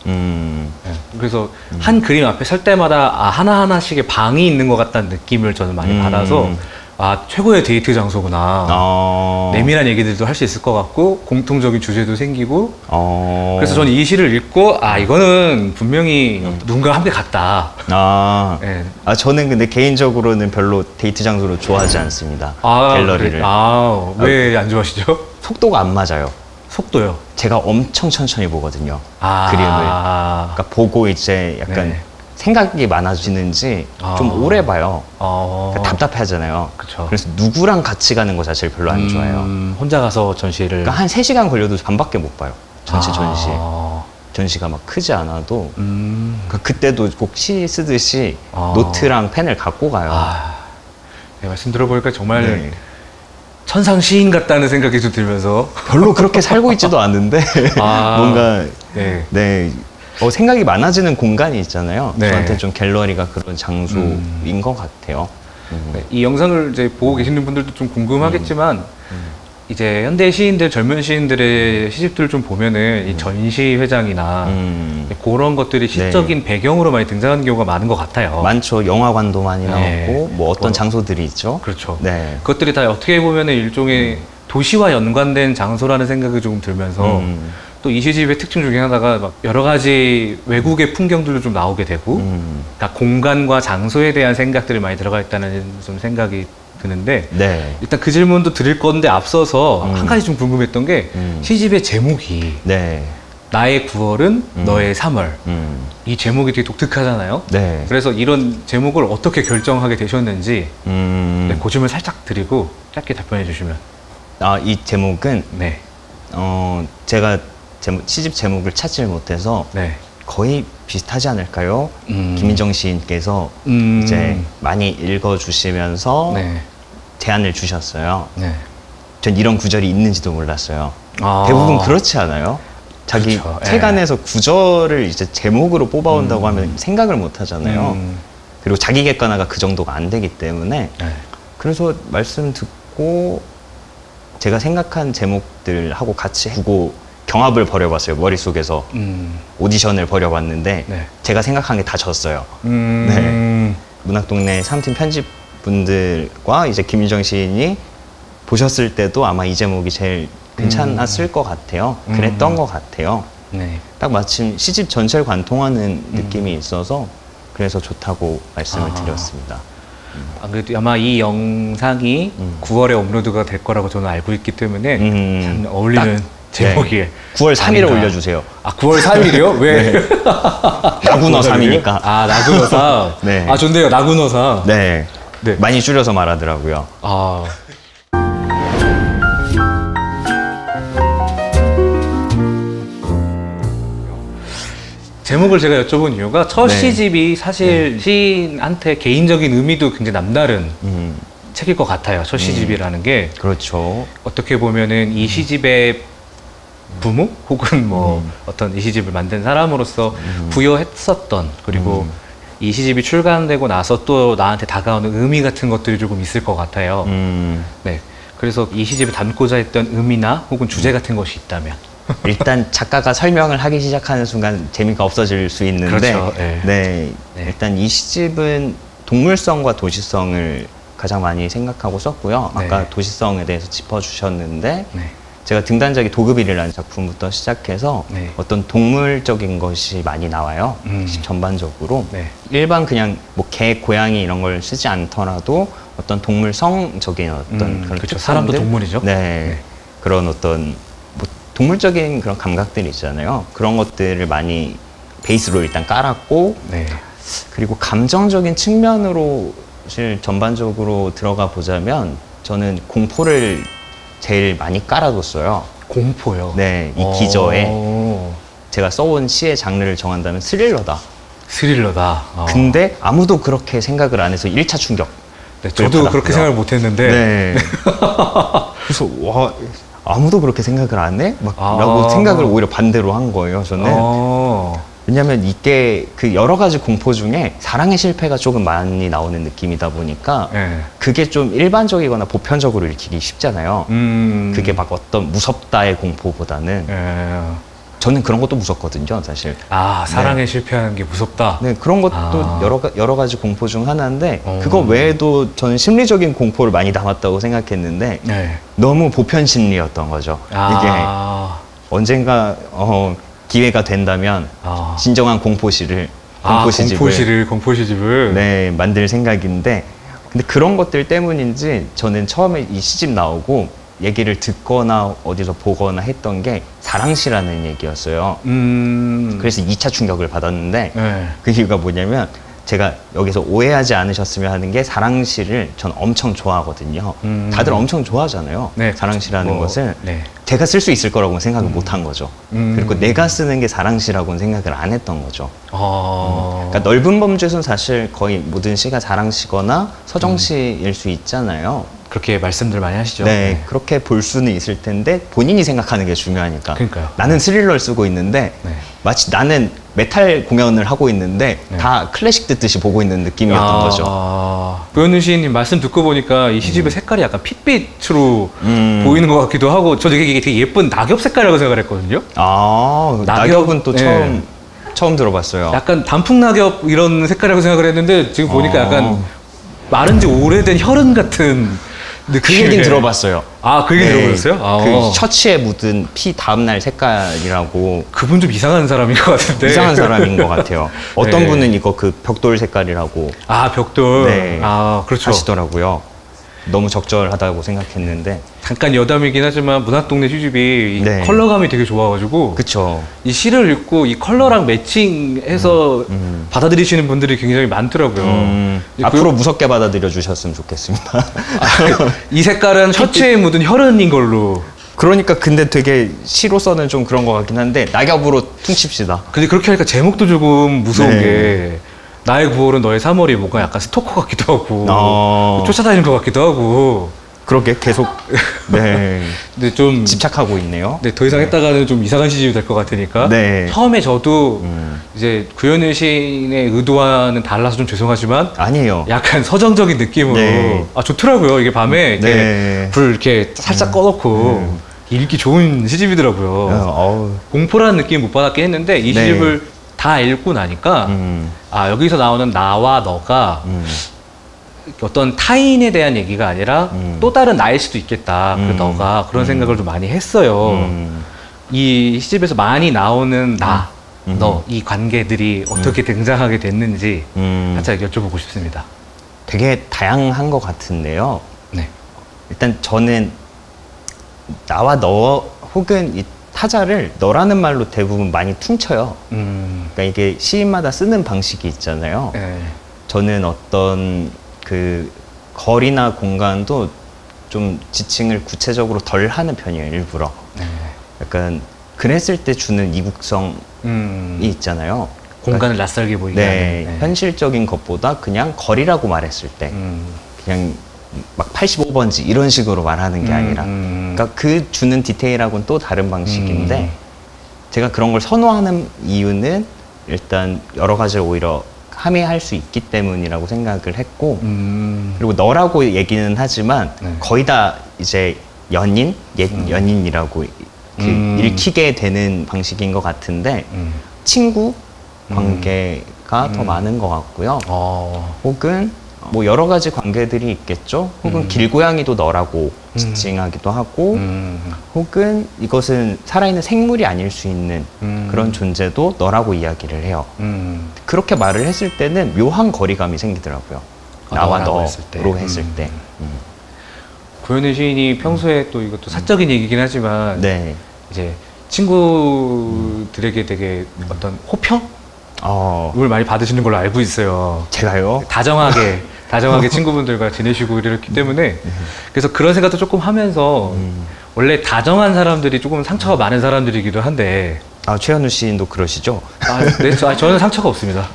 그래서 한 그림 앞에 설 때마다 하나하나씩의 방이 있는 것 같다는 느낌을 저는 많이 받아서 최고의 데이트 장소구나. 내밀한 얘기들도 할 수 있을 것 같고 공통적인 주제도 생기고 그래서 저는 이 시를 읽고 이거는 분명히 누군가 함께 갔다. 네. 저는 근데 개인적으로는 별로 데이트 장소를 좋아하지 않습니다. 갤러리를. 왜 안 좋아하시죠? 속도가 안 맞아요. 속도요? 제가 엄청 천천히 보거든요. 그림을. 그러니까 보고 이제 약간 네. 생각이 많아지는지 좀 오래 봐요. 그러니까 답답하잖아요. 그쵸. 그래서 누구랑 같이 가는 거 자체를 별로 안 좋아해요. 혼자 가서 전시를. 그러니까 한 3시간 걸려도 반밖에 못 봐요. 전체 전시에. 전시가 막 크지 않아도. 그러니까 그때도 꼭 시 쓰듯이 노트랑 펜을 갖고 가요. 네, 말씀 들어보니까 정말 네. 천상 시인 같다는 생각이 좀 들면서. 별로 그렇게 살고 있지도 않은데 뭔가 네. 생각이 많아지는 공간이 있잖아요. 네. 저한테 좀 갤러리가 그런 장소인 것 같아요. 네, 이 영상을 이제 보고 계시는 분들도 좀 궁금하겠지만 이제 현대 시인들, 젊은 시인들의 시집들을 좀 보면은 이 전시회장이나 그런 것들이 시적인 배경으로 많이 등장하는 경우가 많은 것 같아요. 많죠. 영화관도 많이 네. 나오고 뭐 어떤 장소들이 있죠. 그렇죠. 네. 그것들이 다 어떻게 보면은 일종의 도시와 연관된 장소라는 생각이 조금 들면서 또 이 시집의 특징 중에 하나가 막 여러 가지 외국의 풍경들도 좀 나오게 되고 그러니까 공간과 장소에 대한 생각들이 많이 들어가 있다는 좀 생각이 드는데 네. 일단 그 질문도 드릴 건데 앞서서 한 가지 좀 궁금했던 게 시집의 제목이 네. 나의 9월은 너의 3월 이 제목이 되게 독특하잖아요. 네. 그래서 이런 제목을 어떻게 결정하게 되셨는지 네, 그 질문 살짝 드리고 짧게 답변해 주시면. 이 제목은 네. 제가 시집 제목을 찾질 못해서 네. 거의 비슷하지 않을까요? 김민정 시인께서 이제 많이 읽어주시면서 네. 제안을 주셨어요. 네. 전 이런 구절이 있는지도 몰랐어요. 대부분 그렇지 않아요? 자기 그렇죠. 책 안에서 구절을 이제 제목으로 뽑아온다고 하면 생각을 못 하잖아요. 그리고 자기 객관화가 그 정도가 안 되기 때문에 그래서 말씀 듣고 제가 생각한 제목들하고 같이 보고 경합을 벌여봤어요. 머릿속에서 오디션을 벌여봤는데 네. 제가 생각한 게 다 졌어요. 네. 문학동네 3팀 편집분들과 이제 김민정 시인이 보셨을 때도 아마 이 제목이 제일 괜찮았을 것 같아요. 그랬던 것 같아요. 네. 딱 마침 시집 전체를 관통하는 느낌이 있어서 그래서 좋다고 말씀을 드렸습니다. 그래도 아마 이 영상이 9월에 업로드가 될 거라고 저는 알고 있기 때문에 참 어울리는 제목이. 네. 9월 3일에 올려주세요. 9월 3일이요? 왜? 네. 나군어 3이니까. 나군어 3. 네. 좋네요. 나군어 3. 네. 네. 많이 줄여서 말하더라고요. 제목을 제가 여쭤본 이유가 첫 네. 시집이 사실 시인한테 개인적인 의미도 굉장히 남다른 책일 것 같아요. 첫 시집이라는 게. 그렇죠. 어떻게 보면은 이 시집의 부모 혹은 뭐 어떤 이 시집을 만든 사람으로서 부여했었던, 그리고 이 시집이 출간되고 나서 또 나한테 다가오는 의미 같은 것들이 조금 있을 것 같아요. 네. 그래서 이 시집을 담고자 했던 의미나 혹은 주제 같은 것이 있다면. 일단 작가가 설명을 하기 시작하는 순간 재미가 없어질 수 있는데, 그렇죠. 네. 네. 네. 일단 이 시집은 동물성과 도시성을 가장 많이 생각하고 썼고요. 아까 네. 도시성에 대해서 짚어주셨는데, 네. 제가 등단작이 도급일이라는 작품부터 시작해서 네. 어떤 동물적인 것이 많이 나와요. 전반적으로. 네. 일반 그냥 뭐 개, 고양이 이런 걸 쓰지 않더라도 어떤 동물성적인 어떤 그런 그렇죠. 특성들? 사람도 동물이죠. 네. 네. 그런 어떤 뭐 동물적인 그런 감각들이 있잖아요. 그런 것들을 많이 베이스로 일단 깔았고, 네. 그리고 감정적인 측면으로 사실 전반적으로 들어가 보자면 저는 공포를 제일 많이 깔아뒀어요. 공포요. 네, 이 기저에 제가 써온 시의 장르를 정한다면 스릴러다. 스릴러다. 근데 아무도 그렇게 생각을 안 해서 1차 충격. 네, 저도 그렇게 생각을 못 했는데. 네. 그래서 와, 아무도 그렇게 생각을 안 해? 막 라고 생각을 오히려 반대로 한 거예요, 저는. 왜냐면 이게 그 여러 가지 공포 중에 사랑의 실패가 조금 많이 나오는 느낌이다 보니까 네. 그게 좀 일반적이거나 보편적으로 읽히기 쉽잖아요. 그게 막 어떤 무섭다의 공포보다는 저는 그런 것도 무섭거든요, 사실. 아, 사랑에 실패하는 게 무섭다? 네, 그런 것도 여러 가지 공포 중 하나인데 그거 외에도 저는 심리적인 공포를 많이 담았다고 생각했는데 네. 너무 보편 심리였던 거죠. 이게 언젠가 기회가 된다면 진정한 공포시집을 공포시집을 네, 만들 생각인데, 근데 그런 것들 때문인지 저는 처음에 이 시집 나오고 얘기를 듣거나 어디서 보거나 했던 게 사랑시라는 얘기였어요. 그래서 2차 충격을 받았는데 네. 그 이유가 뭐냐면 제가 여기서 오해하지 않으셨으면 하는 게 사랑시를 전 엄청 좋아하거든요. 다들 엄청 좋아하잖아요. 네, 사랑시라는 것을. 네. 제가 쓸 수 있을 거라고는 생각을 못 한 거죠. 그리고 내가 쓰는 게 사랑시라고는 생각을 안 했던 거죠. 그러니까 넓은 범주에서는 사실 거의 모든 시가 사랑시거나 서정시일 수 있잖아요. 그렇게 말씀들 많이 하시죠. 네, 그렇게 볼 수는 있을 텐데 본인이 생각하는 게 중요하니까. 그러니까요. 나는 스릴러를 쓰고 있는데 네. 마치 나는 메탈 공연을 하고 있는데 다 클래식 듣듯이 보고 있는 느낌이었던 거죠. 고현우 시인님 말씀 듣고 보니까 이 시집의 색깔이 약간 핏빛으로 보이는 것 같기도 하고, 저 되게 예쁜 낙엽 색깔이라고 생각을 했거든요. 낙엽은 또 처음 들어봤어요. 약간 단풍 낙엽 이런 색깔이라고 생각을 했는데 지금 보니까 약간 마른 지 오래된 혈흔 같은 느낌. 그 얘기는 들어봤어요. 그 얘기 들어보셨어요? 그 셔츠에 묻은 피 다음날 색깔이라고. 그분 좀 이상한 사람인 것 같은데. 이상한 사람인 것 같아요. 어떤 분은 이거 그 벽돌 색깔이라고. 벽돌. 네. 그렇죠. 하시더라고요. 너무 적절하다고 생각했는데. 잠깐 여담이긴 하지만 문학동네 시집이 이 네. 컬러감이 되게 좋아가지고 그쵸. 이 시를 읽고 이 컬러랑 매칭해서 받아들이시는 분들이 굉장히 많더라고요. 앞으로 무섭게 받아들여 주셨으면 좋겠습니다. 이 색깔은 셔츠에 묻은 혈흔인 걸로. 그러니까 근데 되게 시로서는 좀 그런 것 같긴 한데 낙엽으로 퉁칩시다. 근데 그렇게 하니까 제목도 조금 무서운 네. 게 나의 9월은 너의 3월이 뭔가 약간 스토커 같기도 하고 쫓아다니는 것 같기도 하고. 그렇게 계속 근데 좀 집착하고 있네요. 네, 더 이상 했다가는 좀 이상한 시집이 될 것 같으니까. 네. 처음에 저도 이제 구현우 시인의 의도와는 달라서 좀 죄송하지만 아니에요. 약간 서정적인 느낌으로 네. 좋더라고요. 이게 밤에 이렇게 네. 불 이렇게 살짝 꺼놓고 읽기 좋은 시집이더라고요. 공포라는 느낌 못 받았긴 했는데 이 시집을 다 읽고 나니까 여기서 나오는 나와 너가 어떤 타인에 대한 얘기가 아니라 또 다른 나일 수도 있겠다. 그 너가 그런 생각을 좀 많이 했어요. 이 시집에서 많이 나오는 나, 너, 이 관계들이 어떻게 등장하게 됐는지 살짝 여쭤보고 싶습니다. 되게 다양한 것 같은데요. 네. 일단 저는 나와 너 혹은 이 타자를 너라는 말로 대부분 많이 퉁쳐요. 그러니까 이게 시인마다 쓰는 방식이 있잖아요. 네. 저는 어떤 그 거리나 공간도 좀 지칭을 구체적으로 덜 하는 편이에요, 일부러. 약간 그랬을 때 주는 이국성이 있잖아요. 공간을 낯설게 보이게 네, 하는. 현실적인 것보다 그냥 거리라고 말했을 때 그냥 막 85번지 이런 식으로 말하는 게 아니라 그러니까 그 주는 디테일하고는 또 다른 방식인데 제가 그런 걸 선호하는 이유는 일단 여러 가지를 오히려 함의할 수 있기 때문이라고 생각을 했고 그리고 너라고 얘기는 하지만 네. 거의 다 이제 연인, 옛 연인이라고 그 읽히게 되는 방식인 것 같은데 친구 관계가 더 많은 것 같고요. 혹은 뭐 여러 가지 관계들이 있겠죠. 혹은 길고양이도 너라고 지칭하기도 하고 혹은 이것은 살아있는 생물이 아닐 수 있는 그런 존재도 너라고 이야기를 해요. 그렇게 말을 했을 때는 묘한 거리감이 생기더라고요. 나와 너로 했을 때. 구현의 시인이 평소에 또 이것도 사적인 얘기긴 하지만 네. 이제 친구들에게 되게 어떤 호평을 많이 받으시는 걸로 알고 있어요. 제가요? 다정하게 친구분들과 지내시고 이렇기 때문에 그래서 그런 생각도 조금 하면서 원래 다정한 사람들이 조금 상처가 많은 사람들이기도 한데 최현우 시인도 그러시죠? 네, 저는 상처가 없습니다.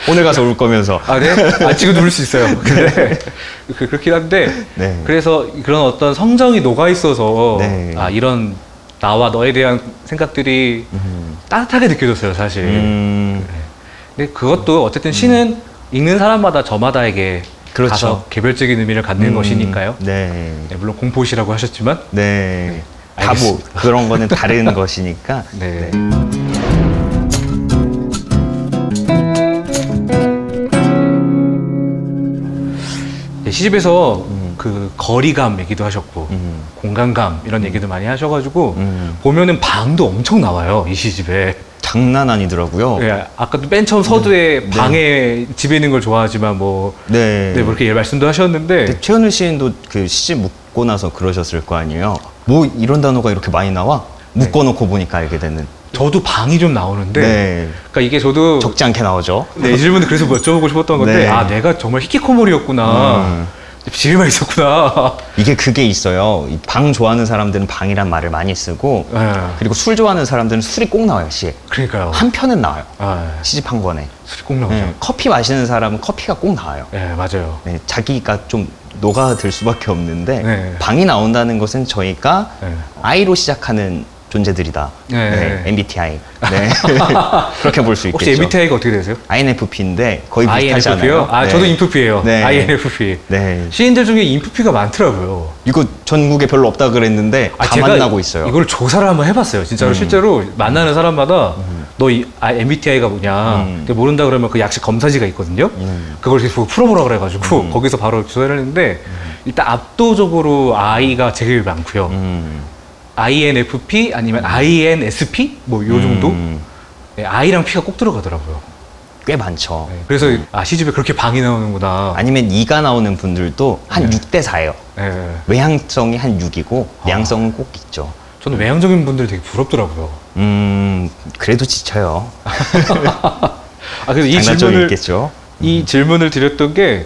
오늘 가서 울 거면서. 네? 지금도 울 수 있어요. 근데 그렇긴 한데 네. 그래서 그런 어떤 성정이 녹아 있어서 네. 이런 나와 너에 대한 생각들이 따뜻하게 느껴졌어요, 사실. 근데 그것도 어쨌든 시는 읽는 사람마다 저마다에게 그렇죠. 가서 개별적인 의미를 갖는 것이니까요. 네. 네, 물론 공포시라고 하셨지만. 네. 네, 다 뭐 그런 거는 다른 것이니까. 네. 네, 시집에서 그 거리감 얘기도 하셨고 공간감 이런 얘기도 많이 하셔가지고 보면은 방도 엄청 나와요, 이 시집에. 장난 아니더라고요. 네, 아까도 맨 처음 서두에 방에 집에 있는 걸 좋아하지만 뭐 네, 뭐 이렇게 말씀도 하셨는데 최현우 시인도 그 시집 묶고 나서 그러셨을 거 아니에요. 뭐 이런 단어가 이렇게 많이 나와? 묶어놓고 보니까 알게 되는. 저도 방이 좀 나오는데 네. 그러니까 이게 저도 적지 않게 나오죠. 네, 이 질문을 그래서 여쭤보고 싶었던 건데 네. 내가 정말 히키코모리였구나. 집에만 있었구나. 이게 그게 있어요. 이 방 좋아하는 사람들은 방이란 말을 많이 쓰고 그리고 술 좋아하는 사람들은 술이 꼭 나와요, 시에. 그러니까요. 한 편은 나와요. 시집 한 권에. 술이 꼭 나오죠. 네. 커피 마시는 사람은 커피가 꼭 나와요. 네, 맞아요. 네, 자기가 좀 녹아들 수밖에 없는데 네. 방이 나온다는 것은 저희가 I로 시작하는 존재들이다. 네. 네, MBTI. 네. 그렇게 볼 수 있겠죠. 혹시 MBTI가 어떻게 되세요? INFP인데 거의 비슷하지 INFP요? 않아요? 네. 저도 인프피예요. 네. INFP. 네. 시인들 중에 인프피가 많더라고요. 이거 전국에 별로 없다 그랬는데 다 제가 만나고 있어요. 이걸 조사를 한번 해봤어요. 진짜로 실제로 만나는 사람마다 너 MBTI가 뭐냐 근데 모른다 그러면 그 약식 검사지가 있거든요. 그걸 계속 풀어보라 그래가지고 거기서 바로 조사를 했는데 일단 압도적으로 I가 제일 많고요. INFP 아니면 INSP 뭐 요 정도. 네, I랑 P가 꼭 들어가더라고요. 꽤 많죠. 네, 그래서 시집에 그렇게 방이 나오는구나. 아니면 E가 나오는 분들도 한 6대 4예요. 네. 외향성이 한 6이고 내향성은 꼭 있죠. 저는 외향적인 분들이 되게 부럽더라고요. 그래도 지쳐요. 그래서 이 질문을 드렸던 게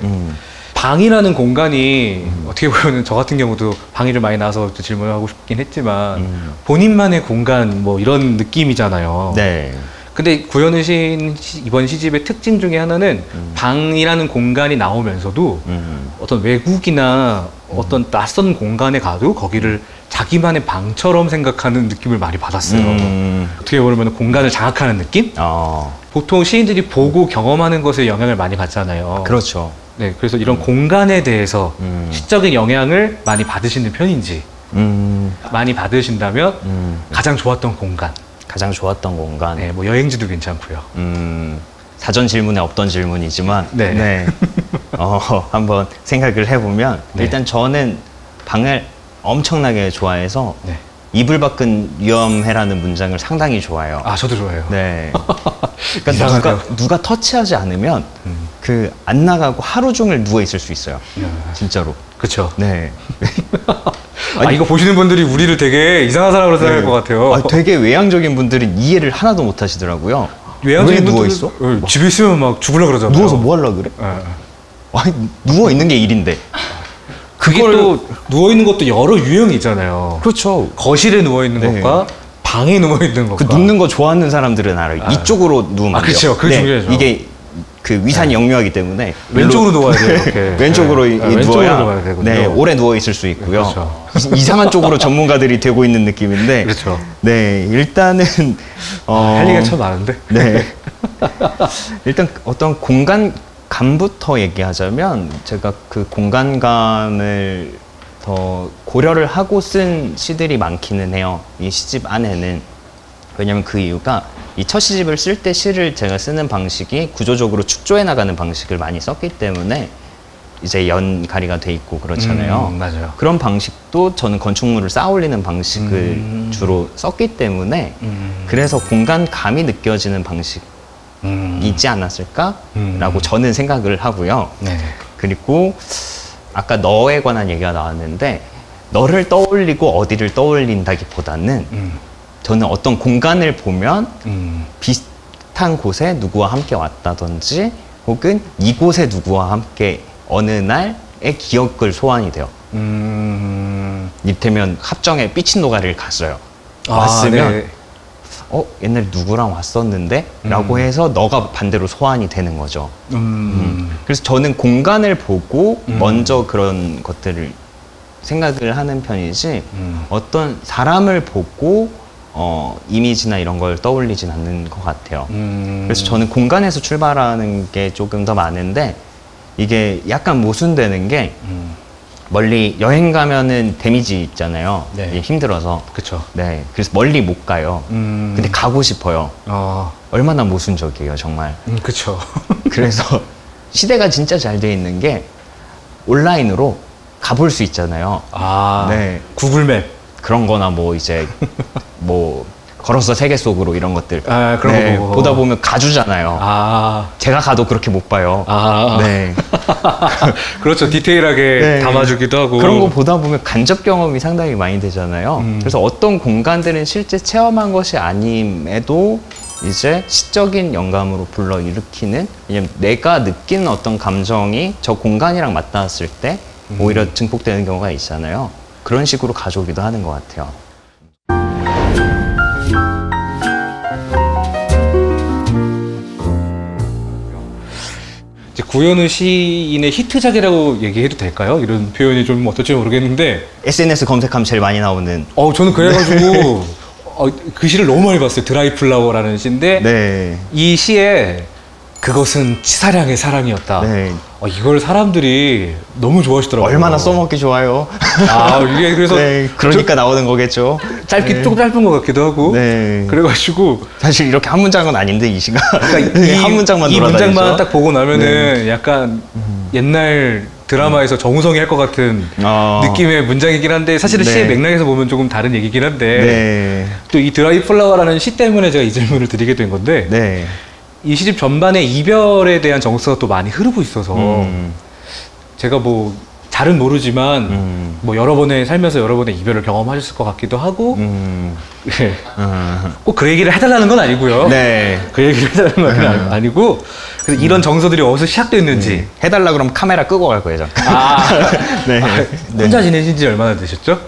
방이라는 공간이 어떻게 보면 저 같은 경우도 방위를 많이 나와서 질문을 하고 싶긴 했지만 본인만의 공간 뭐 이런 느낌이잖아요. 네. 근데 구현우 시인 이번 시집의 특징 중에 하나는 방이라는 공간이 나오면서도 어떤 외국이나 어떤 낯선 공간에 가도 거기를 자기만의 방처럼 생각하는 느낌을 많이 받았어요. 어떻게 보면 공간을 장악하는 느낌? 보통 시인들이 보고 경험하는 것에 영향을 많이 받잖아요. 그렇죠. 네, 그래서 이런 공간에 대해서 시적인 영향을 많이 받으시는 편인지 많이 받으신다면 가장 좋았던 공간. 가장 좋았던 공간. 네, 뭐 여행지도 괜찮고요. 사전 질문에 없던 질문이지만 네. 한번 생각을 해보면 일단 저는 방을 엄청나게 좋아해서 이불 밖은 위험해라는 문장을 상당히 좋아해요. 저도 좋아해요. 네. 그러니까 누가 터치하지 않으면 그 안 나가고 하루 종일 누워 있을 수 있어요. 진짜로. 그렇죠. 네. 이거 보시는 분들이 우리를 되게 이상한 사람으로 생각할 것 같아요. 되게 외향적인 분들은 이해를 하나도 못 하시더라고요. 외향적인 왜 누워 있어? 집에 있으면 막 죽으려고 그러잖아요. 누워서 뭐 하려고 그래? 아니, 누워 있는 게 일인데. 그게 또 누워있는 것도 여러 유형이 있잖아요. 그렇죠. 거실에 누워있는 네. 것과 방에 누워있는 것과. 그 눕는 거 좋아하는 사람들은 알아요. 이쪽으로 누우면 안 돼요. 그렇죠. 그게 중요하죠. 이게 그 위산이 역류하기 때문에 왼쪽으로 누워야 돼요. 이렇게. 왼쪽으로 왼쪽으로 누워야 되군요. 네, 오래 누워 있을 수 있고요. 그렇죠. 이상한 쪽으로 전문가들이 되고 있는 느낌인데. 그렇죠. 네, 일단은 할 얘기가 참 많은데. 네. 일단 어떤 공간감부터 얘기하자면 제가 그 공간감을 더 고려를 하고 쓴 시들이 많기는 해요. 이 시집 안에는. 왜냐면 그 이유가 이 첫 시집을 쓸 때 시를 제가 쓰는 방식이 구조적으로 축조해 나가는 방식을 많이 썼기 때문에 이제 연가리가 돼 있고 그렇잖아요. 맞아요. 그런 방식도 저는 건축물을 쌓아 올리는 방식을 주로 썼기 때문에 그래서 공간감이 느껴지는 방식이지 않았을까라고 저는 생각을 하고요. 네. 그리고 아까 너에 관한 얘기가 나왔는데 너를 떠올리고 어디를 떠올린다기보다는 저는 어떤 공간을 보면 비슷한 곳에 누구와 함께 왔다든지 혹은 이곳에 누구와 함께 어느 날의 기억을 소환이 돼요. 이를테면 합정에 삐친노가리를 갔어요. 왔으면 네. 옛날에 누구랑 왔었는데? 라고 해서 너가 반대로 소환이 되는 거죠. 그래서 저는 공간을 보고 먼저 그런 것들을 생각을 하는 편이지 어떤 사람을 보고 이미지나 이런 걸 떠올리진 않는 것 같아요. 그래서 저는 공간에서 출발하는 게 조금 더 많은데 이게 약간 모순되는 게 멀리 여행 가면은 데미지 있잖아요. 네. 이게 힘들어서. 그렇죠. 네. 그래서 멀리 못 가요. 근데 가고 싶어요. 얼마나 모순적이에요, 정말. 그렇죠. 그래서 시대가 진짜 잘 돼 있는 게 온라인으로 가볼 수 있잖아요. 네. 구글맵. 그런 거나 뭐 이제 뭐 걸어서 세계 속으로 이런 것들 그런 네, 거 보다 보면 가주잖아요. 제가 가도 그렇게 못 봐요. 네. 그렇죠. 디테일하게 네. 담아주기도 하고 그런 거 보다 보면 간접 경험이 상당히 많이 되잖아요. 그래서 어떤 공간들은 실제 체험한 것이 아님에도 이제 시적인 영감으로 불러일으키는, 왜냐면 내가 느끼는 어떤 감정이 저 공간이랑 맞닿았을 때 오히려 증폭되는 경우가 있잖아요. 그런 식으로 가져오기도 하는 것 같아요. 이제 구현우 시인의 히트작이라고 얘기해도 될까요? 이런 표현이 좀 어떨지 모르겠는데 SNS 검색하면 제일 많이 나오는. 저는 그래가지고 그 시를 너무 많이 봤어요. 드라이 플라워라는 시인데 네. 이 시에 그것은 치사량의 사랑이었다. 네. 이걸 사람들이 너무 좋아하시더라고요. 얼마나 써먹기 좋아요. 이게 그래서 네, 그러니까 나오는 거겠죠. 짧기 조금 짧은 것 같기도 하고. 네. 그래가지고 사실 이렇게 한 문장은 아닌데 이 시가. 그러니까 한 문장만 이 돌아다니죠. 문장만 딱 보고 나면은 약간 옛날 드라마에서 정우성이 할 것 같은 느낌의 문장이긴 한데 사실은 네. 시의 맥락에서 보면 조금 다른 얘기긴 한데 네. 또 이 드라이 플라워라는 시 때문에 제가 이 질문을 드리게 된 건데 네. 이 시집 전반에 이별에 대한 정서가 또 많이 흐르고 있어서 제가 뭐 잘은 모르지만 뭐 여러 번의 살면서 여러 번의 이별을 경험하셨을 것 같기도 하고 꼭 그 얘기를 해달라는 건 아니고요. 네. 그 얘기를 해달라는 건 아니고 그래서 이런 정서들이 어디서 시작됐는지 해달라 그러면 카메라 끄고 갈 거예요, 잠깐. 네. 혼자 지내신 지 얼마나 되셨죠?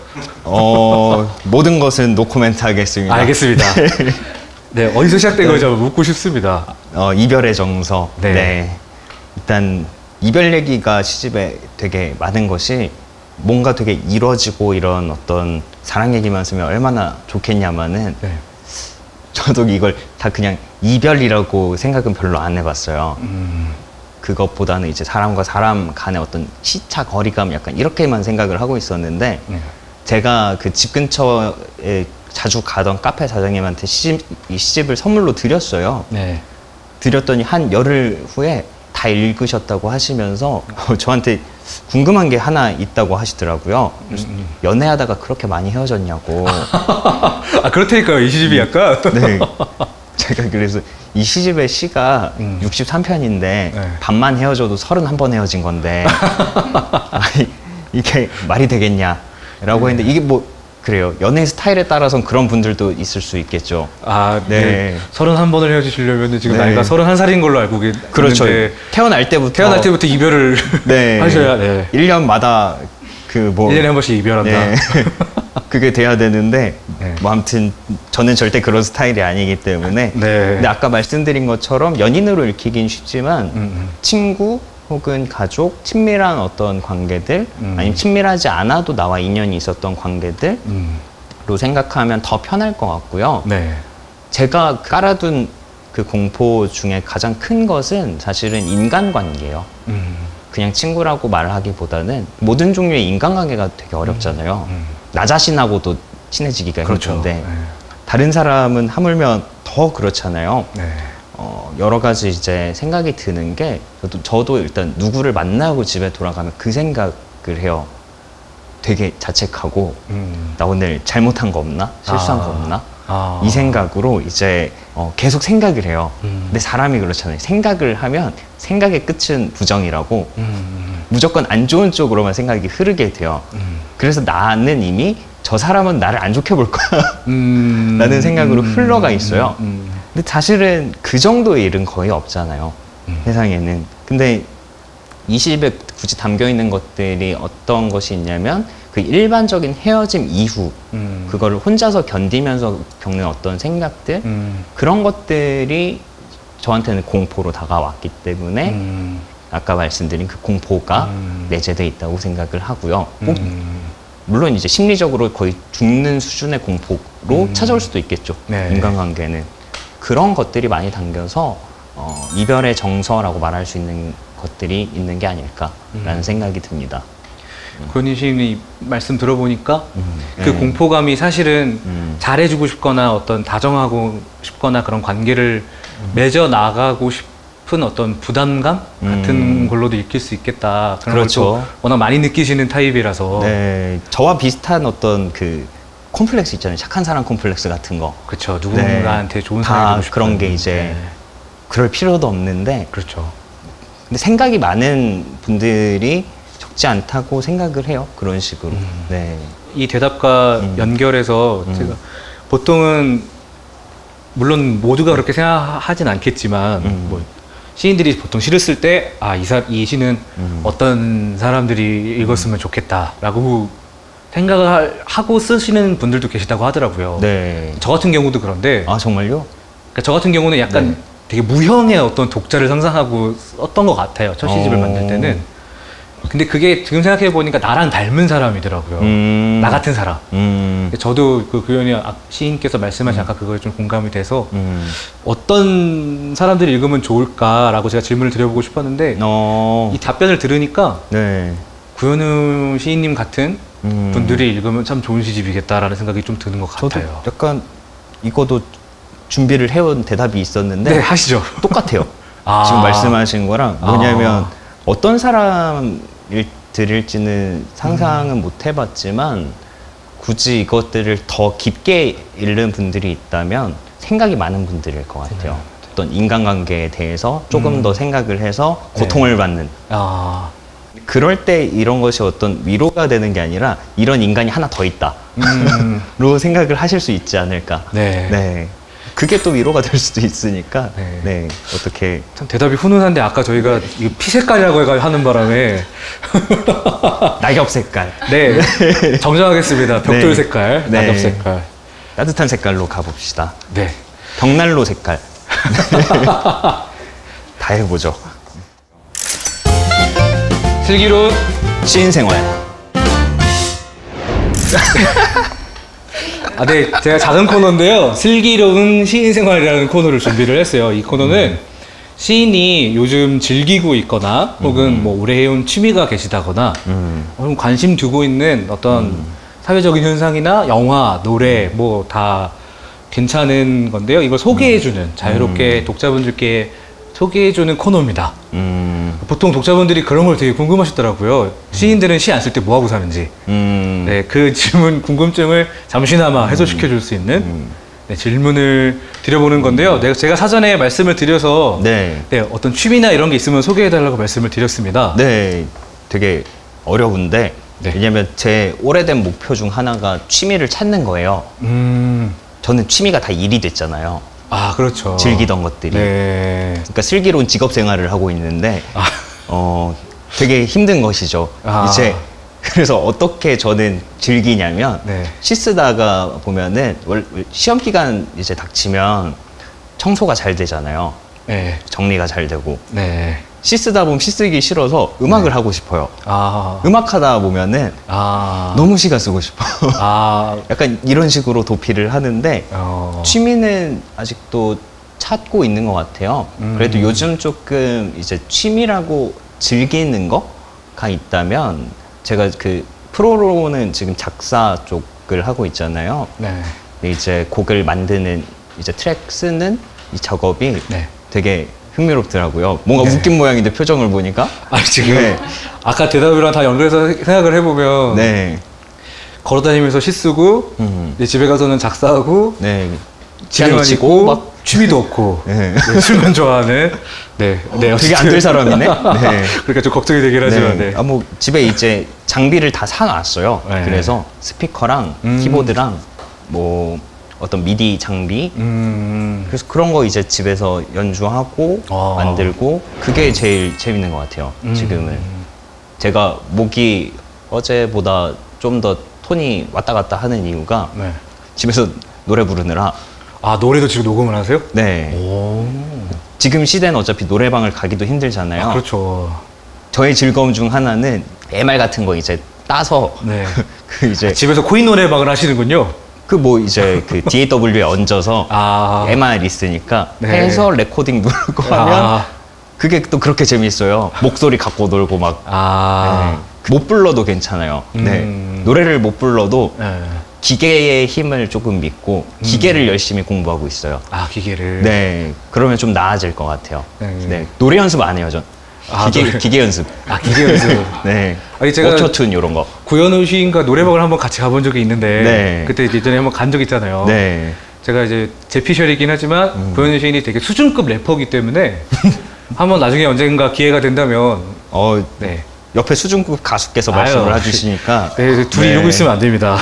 모든 것은 노코멘트 하겠습니다. 알겠습니다. 네, 어디서 시작된 건지 한번 묻고 싶습니다. 이별의 정서. 네. 네. 일단 이별 얘기가 시집에 되게 많은 것이 뭔가 되게 이뤄지고 이런 어떤 사랑 얘기만 쓰면 얼마나 좋겠냐마는 네. 저도 이걸 다 그냥 이별이라고 생각은 별로 안 해봤어요. 그것보다는 이제 사람과 사람 간의 어떤 시차 거리감 약간 이렇게만 생각을 하고 있었는데 제가 그 집 근처에 자주 가던 카페 사장님한테 이 시집을 선물로 드렸어요. 네. 드렸더니 한 열흘 후에 다 읽으셨다고 하시면서 저한테 궁금한 게 하나 있다고 하시더라고요. 연애하다가 그렇게 많이 헤어졌냐고. 그렇다니까요. 이 시집이 약간. 네. 제가 그래서 이 시집의 시가 63편인데 네. 반만 헤어져도 31번 헤어진 건데 아니, 이게 말이 되겠냐라고 했는데 이게 뭐 그래요. 연애 스타일에 따라서는 그런 분들도 있을 수 있겠죠. 네. 31번을 헤어지시려면 지금 네. 나이가 31살인 걸로 알고 계는데. 그렇죠. 태어날 때부터 이별을 네. 하셔야, 네. 1년마다 그 그 뭐 1년에 한 번씩 이별한다. 네. 그게 돼야 되는데 네. 뭐 아무튼 저는 절대 그런 스타일이 아니기 때문에 네. 근데 아까 말씀드린 것처럼 연인으로 읽히긴 쉽지만 친구 혹은 가족, 친밀한 어떤 관계들 아니면 친밀하지 않아도 나와 인연이 있었던 관계들로 생각하면 더 편할 것 같고요. 네. 제가 깔아둔 그 공포 중에 가장 큰 것은 사실은 인간관계예요. 그냥 친구라고 말하기보다는 모든 종류의 인간관계가 되게 어렵잖아요. 나 자신하고도 친해지기가 그렇죠. 힘든데 네. 다른 사람은 하물며 더 그렇잖아요. 네. 여러 가지 이제 생각이 드는 게 저도 일단 누구를 만나고 집에 돌아가면 그 생각을 해요. 되게 자책하고 나 오늘 잘못한 거 없나? 실수한 거 없나? 이 생각으로 이제 계속 생각을 해요. 근데 사람이 그렇잖아요. 생각을 하면 생각의 끝은 부정이라고 무조건 안 좋은 쪽으로만 생각이 흐르게 돼요. 그래서 나는 이미 저 사람은 나를 안 좋게 볼 거야 라는 생각으로 흘러가 있어요. 근데 사실은 그 정도의 일은 거의 없잖아요. 세상에는. 근데 이 시집에 굳이 담겨 있는 것들이 어떤 것이 있냐면 그 일반적인 헤어짐 이후 그거를 혼자서 견디면서 겪는 어떤 생각들 그런 것들이 저한테는 공포로 다가왔기 때문에 아까 말씀드린 그 공포가 내재되어 있다고 생각을 하고요. 물론 이제 심리적으로 거의 죽는 수준의 공포로 찾아올 수도 있겠죠. 네. 인간관계는 그런 것들이 많이 담겨서 이별의 정서라고 말할 수 있는 것들이 있는 게 아닐까라는 생각이 듭니다. 권희 시인이 말씀 들어보니까 그 네. 공포감이 사실은 잘해주고 싶거나 어떤 다정하고 싶거나 그런 관계를 맺어 나가고 싶은 어떤 부담감 같은 걸로도 읽힐 수 있겠다. 그런 그렇죠. 걸 또 워낙 많이 느끼시는 타입이라서. 네, 저와 비슷한 어떤 그 콤플렉스 있잖아요. 착한 사람 콤플렉스 같은 거. 그렇죠. 누군가한테 좋은 다 사람이 되고 싶은. 그런 게 이제 네. 그럴 필요도 없는데 그렇죠. 근데 생각이 많은 분들이 적지 않다고 생각을 해요. 그런 식으로. 네. 이 대답과 연결해서 제가 보통은 물론 모두가 그렇게 생각하진 않겠지만 뭐 시인들이 보통 시를 쓸 때 이 시는 어떤 사람들이 읽었으면 좋겠다라고 생각을 하고 쓰시는 분들도 계시다고 하더라고요. 네. 저 같은 경우도 그런데 아, 정말요? 그러니까 저 같은 경우는 약간 네. 되게 무형의 어떤 독자를 상상하고 썼던 것 같아요. 첫 시집을 만들 때는. 근데 그게 지금 생각해 보니까 나랑 닮은 사람이더라고요. 나 같은 사람. 저도 그 구현이 시인께서 말씀하신 아까 그거에 좀 공감이 돼서 어떤 사람들이 읽으면 좋을까라고 제가 질문을 드려보고 싶었는데 이 답변을 들으니까 네. 구현우 시인님 같은 분들이 읽으면 참 좋은 시집이겠다라는 생각이 좀 드는 것 저도 같아요. 약간 이거도 준비를 해온 대답이 있었는데 네, 하시죠. 똑같아요. 지금 말씀하신 거랑 뭐냐면 어떤 사람을 들을지는 상상은 못 해봤지만 굳이 이것들을 더 깊게 읽는 분들이 있다면 생각이 많은 분들일 것 같아요. 어떤 인간관계에 대해서 조금 더 생각을 해서 고통을 받는 그럴 때 이런 것이 어떤 위로가 되는 게 아니라 이런 인간이 하나 더 있다 로 생각을 하실 수 있지 않을까. 네. 네. 그게 또 위로가 될 수도 있으니까. 네. 네. 어떻게. 참 대답이 훈훈한데 아까 저희가 이거 피 색깔이라고 해가 하는 바람에 낙엽 색깔. 네. 정정하겠습니다. 벽돌 네. 색깔, 네. 낙엽 색깔. 따뜻한 색깔로 가봅시다. 네. 벽난로 색깔. 다 해보죠. 슬기로운 시인 생활. 네, 제가 작은 코너인데요. 슬기로운 시인 생활이라는 코너를 준비를 했어요. 이 코너는 시인이 요즘 즐기고 있거나 혹은 뭐 오래 해온 취미가 계시다거나 혹은 관심 두고 있는 어떤 사회적인 현상이나 영화, 노래 뭐 다 괜찮은 건데요. 이걸 소개해주는 자유롭게 독자분들께 소개해주는 코너입니다. 보통 독자분들이 그런 걸 되게 궁금하시더라고요. 시인들은 시 안 쓸 때 뭐하고 사는지. 네, 그 질문, 궁금증을 잠시나마 해소시켜 줄 수 있는 네, 질문을 드려보는 건데요. 제가 사전에 말씀을 드려서 네. 네, 어떤 취미나 이런 게 있으면 소개해달라고 말씀을 드렸습니다. 네. 되게 어려운데. 네. 왜냐면 제 오래된 목표 중 하나가 취미를 찾는 거예요. 저는 취미가 다 일이 됐잖아요. 아, 그렇죠. 즐기던 것들이. 네. 그러니까 슬기로운 직업 생활을 하고 있는데 되게 힘든 것이죠. 이제 그래서 어떻게 저는 즐기냐면 네. 씻으다가 보면은 시험 기간 이제 닥치면 청소가 잘 되잖아요. 네. 정리가 잘 되고. 네. 씻으다 보면 씻기 싫어서 음악을 하고 싶어요. 음악 하다 보면은 너무 시간 쓰고 싶어. 약간 이런 식으로 도피를 하는데 취미는 아직도 찾고 있는 것 같아요. 그래도 요즘 조금 이제 취미라고 즐기는 거가 있다면 제가 그 프로로는 지금 작사 쪽을 하고 있잖아요. 네. 근데 이제 곡을 만드는 이제 트랙 쓰는 이 작업이 네. 되게 흥미롭더라고요. 뭔가 웃긴 모양인데 표정을 보니까. 지금 아까 대답이랑 다 연결해서 생각을 해보면 걸어다니면서 시 쓰고 집에 가서는 작사하고 집에만 있고 막 취미도 없고 술만 좋아하는 되게 안 될 사람이네. 그러니까 좀 걱정이 되긴 하지만 뭐 집에 이제 장비를 다 사놨어요. 그래서 스피커랑 키보드랑 뭐 어떤 미디 장비 그래서 그런 거 이제 집에서 연주하고 만들고 그게 제일 재밌는 것 같아요. 지금은 제가 목이 어제보다 좀 더 톤이 왔다 갔다 하는 이유가 집에서 노래 부르느라. 노래도 지금 녹음을 하세요? 네. 지금 시대는 어차피 노래방을 가기도 힘들잖아요. 그렇죠. 저의 즐거움 중 하나는 MR 같은 거 이제 따서 그 이제 집에서 코인 노래방을 하시는군요. 그 뭐 이제 그 DAW에 얹어서 MR 있으니까 해서 레코딩 누르고 하면 그게 또 그렇게 재밌어요. 목소리 갖고 놀고 막 못 불러도 괜찮아요. 노래를 못 불러도 기계의 힘을 조금 믿고 기계를 열심히 공부하고 있어요. 기계를. 그러면 좀 나아질 것 같아요. 노래 연습 안 해요, 전. 기계 연습. 기계 연습. 아니 제가 오토튠 이런 거. 구현우 시인과 노래방을 한번 같이 가본 적이 있는데 그때 예전에 한번 간 적 있잖아요. 제가 이제 제 피셜이긴 하지만 구현우 시인이 되게 수준급 래퍼이기 때문에 한번 나중에 언젠가 기회가 된다면 옆에 수준급 가수께서 말씀을 해주시니까 둘이 이러고 있으면 안 됩니다.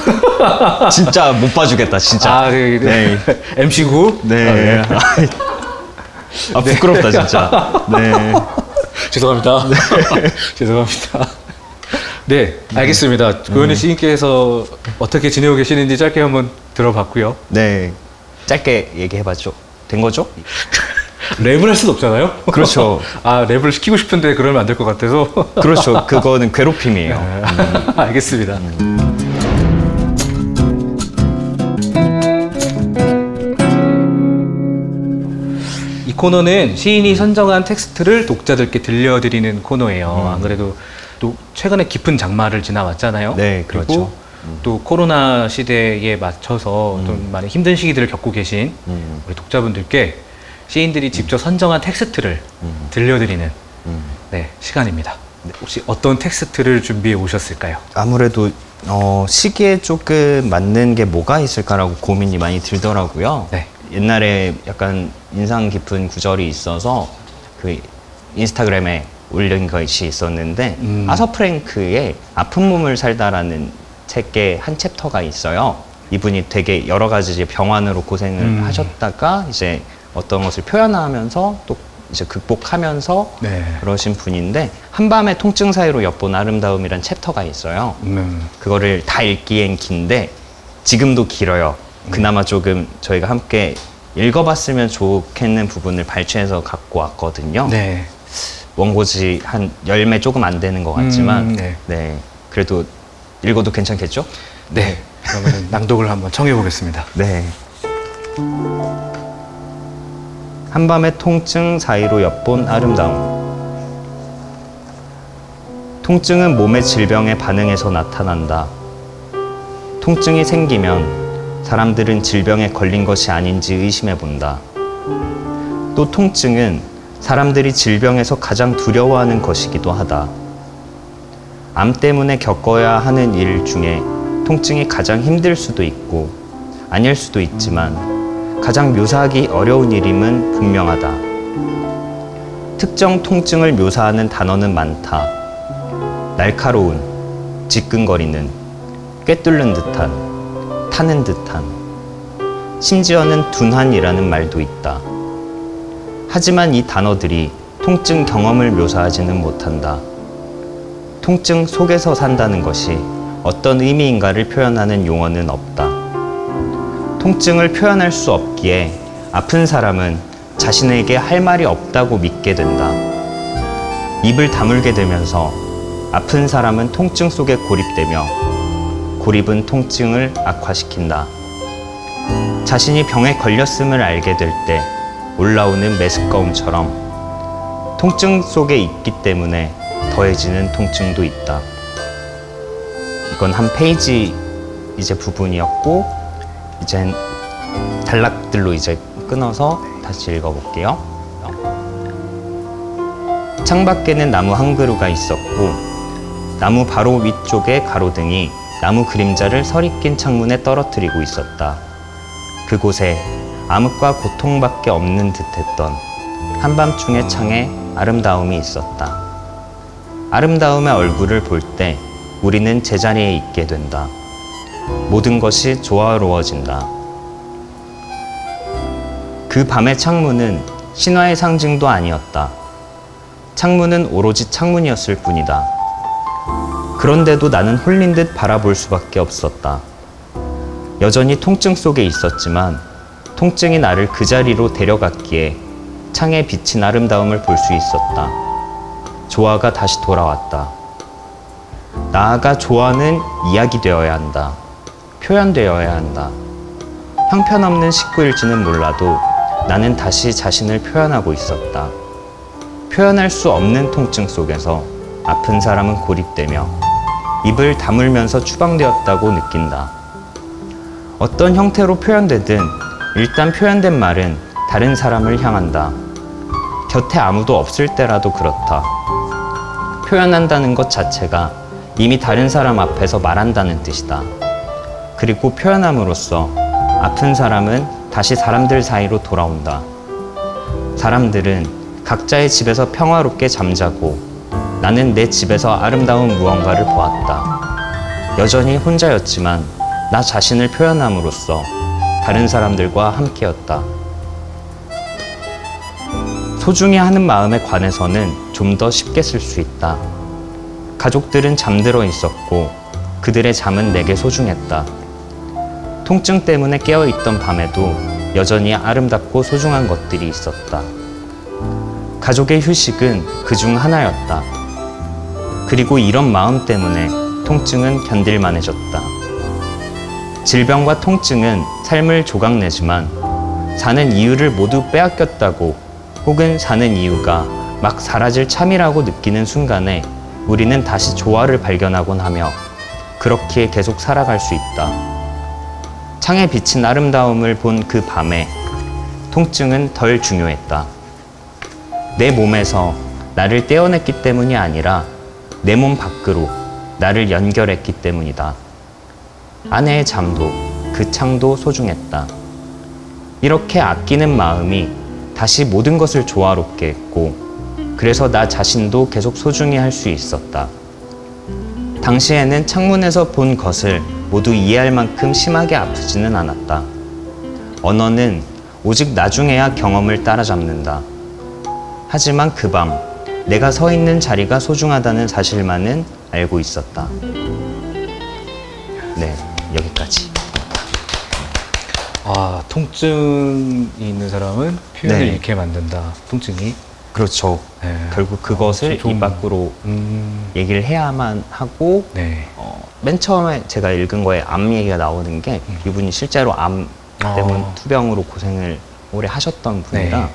진짜 못 봐주겠다, 진짜. MC고. 부끄럽다, 진짜. 죄송합니다. 죄송합니다. 알겠습니다. 구현우 시인께서 어떻게 지내고 계시는지 짧게 한번 들어봤고요. 짧게 얘기해봤죠. 된 거죠? 랩을 할 수는 없잖아요? 그렇죠. 랩을 시키고 싶은데 그러면 안 될 것 같아서. 그렇죠. 그거는 괴롭힘이에요. 알겠습니다. 이 코너는 시인이 선정한 텍스트를 독자들께 들려드리는 코너예요. 안 그래도 또 최근에 깊은 장마를 지나왔잖아요. 그렇죠. 그리고 또 코로나 시대에 맞춰서 좀 많은 힘든 시기들을 겪고 계신 우리 독자분들께 시인들이 직접 선정한 텍스트를 들려드리는 시간입니다. 혹시 어떤 텍스트를 준비해 오셨을까요? 아무래도 시기에 조금 맞는 게 뭐가 있을까라고 고민이 많이 들더라고요. 옛날에 약간 인상 깊은 구절이 있어서 그 인스타그램에 올린 것이 있었는데 아서 프랭크의 아픈 몸을 살다라는 책의 한 챕터가 있어요. 이분이 되게 여러 가지 이제 병환으로 고생을 하셨다가 이제 어떤 것을 표현하면서 또 이제 극복하면서 그러신 분인데 한밤의 통증 사이로 엿본 아름다움이란 챕터가 있어요. 그거를 다 읽기엔 긴데 지금도 길어요. 그나마 조금 저희가 함께 읽어봤으면 좋겠는 부분을 발췌해서 갖고 왔거든요. 원고지 한 10매 조금 안 되는 것 같지만 그래도 읽어도 괜찮겠죠? 그러면 낭독을 한번 청해 보겠습니다. 한밤의 통증 사이로 엿본 아름다움. 통증은 몸의 질병에 반응해서 나타난다. 통증이 생기면 사람들은 질병에 걸린 것이 아닌지 의심해 본다. 또 통증은 사람들이 질병에서 가장 두려워하는 것이기도 하다. 암 때문에 겪어야 하는 일 중에 통증이 가장 힘들 수도 있고 아닐 수도 있지만 가장 묘사하기 어려운 일임은 분명하다. 특정 통증을 묘사하는 단어는 많다. 날카로운, 지끈거리는, 꿰뚫는 듯한, 타는 듯한, 심지어는 둔한이라는 말도 있다. 하지만 이 단어들이 통증 경험을 묘사하지는 못한다. 통증 속에서 산다는 것이 어떤 의미인가를 표현하는 용어는 없다. 통증을 표현할 수 없기에 아픈 사람은 자신에게 할 말이 없다고 믿게 된다. 입을 다물게 되면서 아픈 사람은 통증 속에 고립되며 고립은 통증을 악화시킨다. 자신이 병에 걸렸음을 알게 될 때 올라오는 메스꺼움처럼 통증 속에 있기 때문에 더해지는 통증도 있다. 이건 한 페이지 이제 부분이었고, 이젠 단락들로 이제 끊어서 다시 읽어볼게요. 창밖에는 나무 한 그루가 있었고, 나무 바로 위쪽에 가로등이 나무 그림자를 서리 낀 창문에 떨어뜨리고 있었다. 그곳에 암흑과 고통밖에 없는 듯했던 한밤중의 창에 아름다움이 있었다. 아름다움의 얼굴을 볼 때 우리는 제자리에 있게 된다. 모든 것이 조화로워진다. 그 밤의 창문은 신화의 상징도 아니었다. 창문은 오로지 창문이었을 뿐이다. 그런데도 나는 홀린 듯 바라볼 수밖에 없었다. 여전히 통증 속에 있었지만 통증이 나를 그 자리로 데려갔기에 창에 비친 아름다움을 볼 수 있었다. 조화가 다시 돌아왔다. 나아가 조화는 이야기되어야 한다. 표현되어야 한다. 형편없는 식구일지는 몰라도 나는 다시 자신을 표현하고 있었다. 표현할 수 없는 통증 속에서 아픈 사람은 고립되며 입을 다물면서 추방되었다고 느낀다. 어떤 형태로 표현되든 일단 표현된 말은 다른 사람을 향한다. 곁에 아무도 없을 때라도 그렇다. 표현한다는 것 자체가 이미 다른 사람 앞에서 말한다는 뜻이다. 그리고 표현함으로써 아픈 사람은 다시 사람들 사이로 돌아온다. 사람들은 각자의 집에서 평화롭게 잠자고 나는 내 집에서 아름다운 무언가를 보았다. 여전히 혼자였지만 나 자신을 표현함으로써 다른 사람들과 함께였다. 소중히 하는 마음에 관해서는 좀 더 쉽게 쓸 수 있다. 가족들은 잠들어 있었고 그들의 잠은 내게 소중했다. 통증 때문에 깨어있던 밤에도 여전히 아름답고 소중한 것들이 있었다. 가족의 휴식은 그중 하나였다. 그리고 이런 마음 때문에 통증은 견딜만해졌다. 질병과 통증은 삶을 조각내지만 사는 이유를 모두 빼앗겼다고 혹은 사는 이유가 막 사라질 참이라고 느끼는 순간에 우리는 다시 조화를 발견하곤 하며 그렇기에 계속 살아갈 수 있다. 창에 비친 아름다움을 본 그 밤에 통증은 덜 중요했다. 내 몸에서 나를 떼어냈기 때문이 아니라 내 몸 밖으로 나를 연결했기 때문이다. 아내의 잠도 그 창도 소중했다. 이렇게 아끼는 마음이 다시 모든 것을 조화롭게 했고 그래서 나 자신도 계속 소중히 할 수 있었다. 당시에는 창문에서 본 것을 모두 이해할 만큼 심하게 아프지는 않았다. 언어는 오직 나중에야 경험을 따라잡는다. 하지만 그 밤 내가 서 있는 자리가 소중하다는 사실만은 알고 있었다. 네, 여기까지. 아, 통증이 있는 사람은 표현을 네. 잃게 만든다. 통증이. 그렇죠. 네. 결국 그것을 좀 입 밖으로 얘기를 해야만 하고 네. 맨 처음에 제가 읽은 거에 암 얘기가 나오는 게 이분이 실제로 암 때문에 투병으로 고생을 오래 하셨던 분이라 네.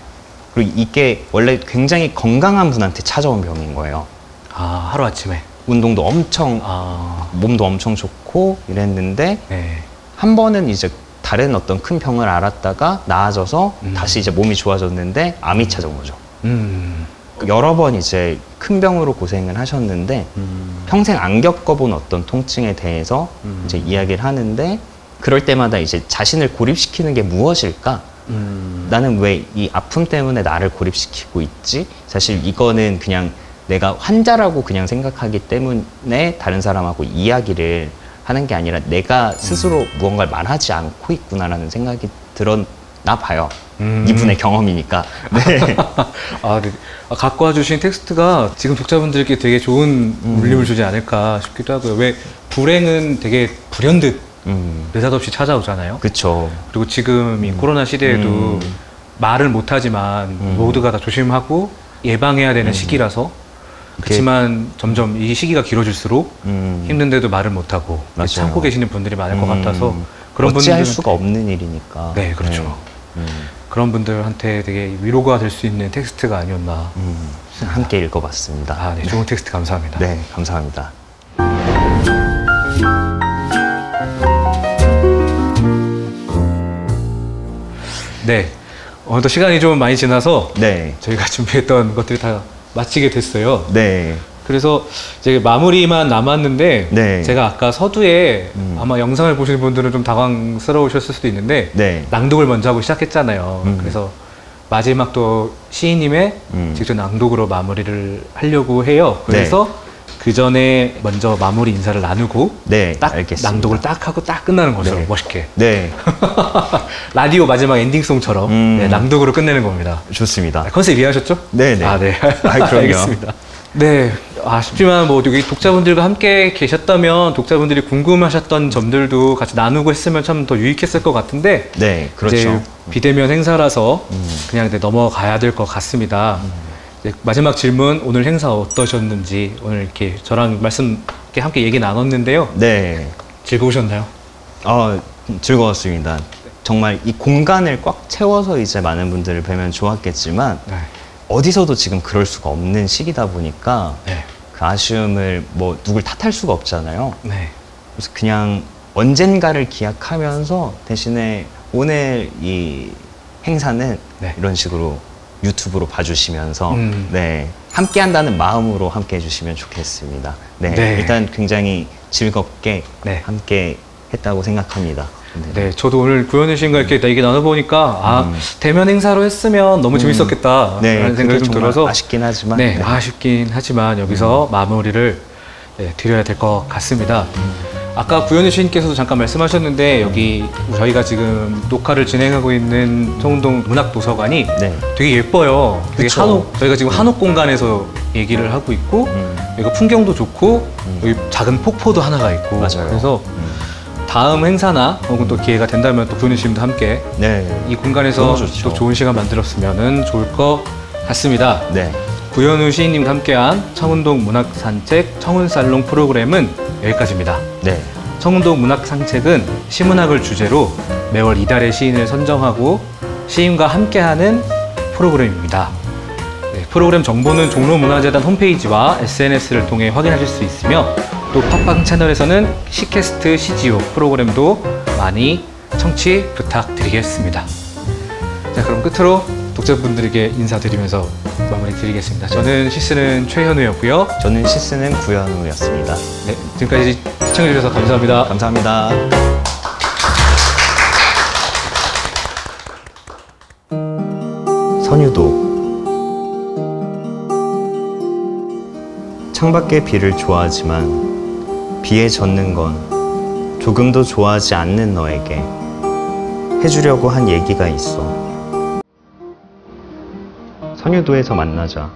그리고 이게 원래 굉장히 건강한 분한테 찾아온 병인 거예요. 아, 하루아침에. 운동도 엄청 아, 몸도 엄청 좋고 이랬는데 네. 한 번은 이제 다른 어떤 큰 병을 앓았다가 나아져서 다시 이제 몸이 좋아졌는데 암이 찾아온 거죠. 여러 번 이제 큰 병으로 고생을 하셨는데 평생 안 겪어본 어떤 통증에 대해서 이제 이야기를 하는데 그럴 때마다 이제 자신을 고립시키는 게 무엇일까? 나는 왜 이 아픔 때문에 나를 고립시키고 있지? 사실 이거는 그냥 내가 환자라고 그냥 생각하기 때문에 다른 사람하고 이야기를 하는 게 아니라 내가 스스로 무언가를 말하지 않고 있구나라는 생각이 들었나 봐요. 이분의 경험이니까. 네. 네. 갖고 와주신 텍스트가 지금 독자분들께 되게 좋은 울림을 주지 않을까 싶기도 하고요. 왜 불행은 되게 불현듯 느닷없이 찾아오잖아요. 그쵸. 그리고 지금 이 코로나 시대에도 말을 못하지만 모두가 다 조심하고 예방해야 되는 시기라서 그렇지만 점점 이 시기가 길어질수록 힘든데도 말을 못하고 참고 계시는 분들이 많을 것 같아서 그런 어찌할 수가 없는 일이니까. 네, 그렇죠. 그런 분들한테 되게 위로가 될 수 있는 텍스트가 아니었나. 함께 읽어봤습니다. 네, 좋은 텍스트 감사합니다. 네, 감사합니다. 네, 또 시간이 좀 많이 지나서 네. 저희가 준비했던 것들이 다 마치게 됐어요. 네. 그래서 이제 마무리만 남았는데 네. 제가 아까 서두에 아마 영상을 보시는 분들은 좀 당황스러우셨을 수도 있는데 네. 낭독을 먼저 하고 시작했잖아요. 그래서 마지막 또 시인님의 직접 낭독으로 마무리를 하려고 해요. 그래서 그 전에 먼저 마무리 인사를 나누고 네, 딱 알겠습니다. 낭독을 딱 하고 딱 끝나는 거죠. 네. 멋있게. 네. 라디오 마지막 엔딩송처럼 네, 낭독으로 끝내는 겁니다. 좋습니다. 컨셉 이해하셨죠? 네네. 네. 그럼요. 알겠습니다. 네. 아쉽지만 뭐 여기 독자분들과 함께 계셨다면 독자분들이 궁금하셨던 점들도 같이 나누고 했으면 참 더 유익했을 것 같은데 네, 그렇죠. 이제 비대면 행사라서 그냥 이제 넘어가야 될 것 같습니다. 이제 마지막 질문, 오늘 행사 어떠셨는지 오늘 이렇게 저랑 말씀 이렇게 함께 얘기 나눴는데요. 네. 즐거우셨나요? 즐거웠습니다. 정말 이 공간을 꽉 채워서 이제 많은 분들을 뵈면 좋았겠지만 네. 어디서도 지금 그럴 수가 없는 시기다 보니까 네. 그 아쉬움을 뭐 누굴 탓할 수가 없잖아요. 네. 그래서 그냥 언젠가를 기약하면서 대신에 오늘 이 행사는 네. 이런 식으로 유튜브로 봐주시면서 네. 함께 한다는 마음으로 함께 해주시면 좋겠습니다. 네. 네. 일단 굉장히 즐겁게 네. 함께 했다고 생각합니다. 네, 저도 오늘 구현우 씨인가 이렇게 얘기 나눠보니까 대면 행사로 했으면 너무 재밌었겠다 라는 생각이 좀 들어서 아쉽긴 하지만 네, 아쉽긴 하지만 여기서 마무리를 드려야 될 것 같습니다. 아까 구현우 시인께서도 잠깐 말씀하셨는데 여기 저희가 지금 녹화를 진행하고 있는 청운동 문학도서관이 되게 예뻐요. 되게 한옥, 저희가 지금 한옥 공간에서 얘기를 하고 있고 여기가 풍경도 좋고 여기 작은 폭포도 하나가 있고 맞아요. 그래서 다음 행사나 혹은 또 기회가 된다면 또 구현우 씨님도 함께 이 공간에서 또 좋은 시간 만들었으면 좋을 것 같습니다. 네. 구현우 시인님과 함께한 청운동 문학산책 청운살롱 프로그램은 여기까지입니다. 네. 청운동 문학산책은 시문학을 주제로 매월 이달의 시인을 선정하고 시인과 함께하는 프로그램입니다. 네, 프로그램 정보는 종로문화재단 홈페이지와 SNS를 통해 확인하실 수 있으며 또 팟빵 채널에서는 시캐스트 시지오 프로그램도 많이 청취 부탁드리겠습니다. 자, 그럼 끝으로 독자분들에게 인사드리면서 마무리 드리겠습니다. 저는 시쓰는 최현우였고요. 저는 시쓰는 구현우였습니다. 네, 지금까지 시청해주셔서 감사합니다. 감사합니다. 선유도. 창밖의 비를 좋아하지만 비에 젖는 건 조금도 좋아하지 않는 너에게 해주려고 한 얘기가 있어. 선유도에서 만나자.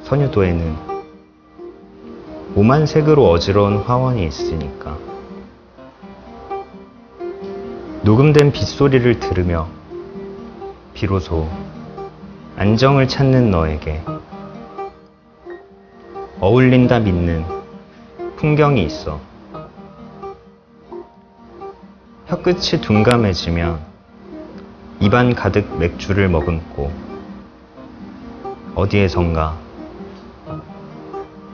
선유도에는 오만 색으로 어지러운 화원이 있으니까. 녹음된 빗소리를 들으며 비로소 안정을 찾는 너에게 어울린다 믿는 풍경이 있어. 혀끝이 둔감해지면 입안 가득 맥주를 머금고 어디에선가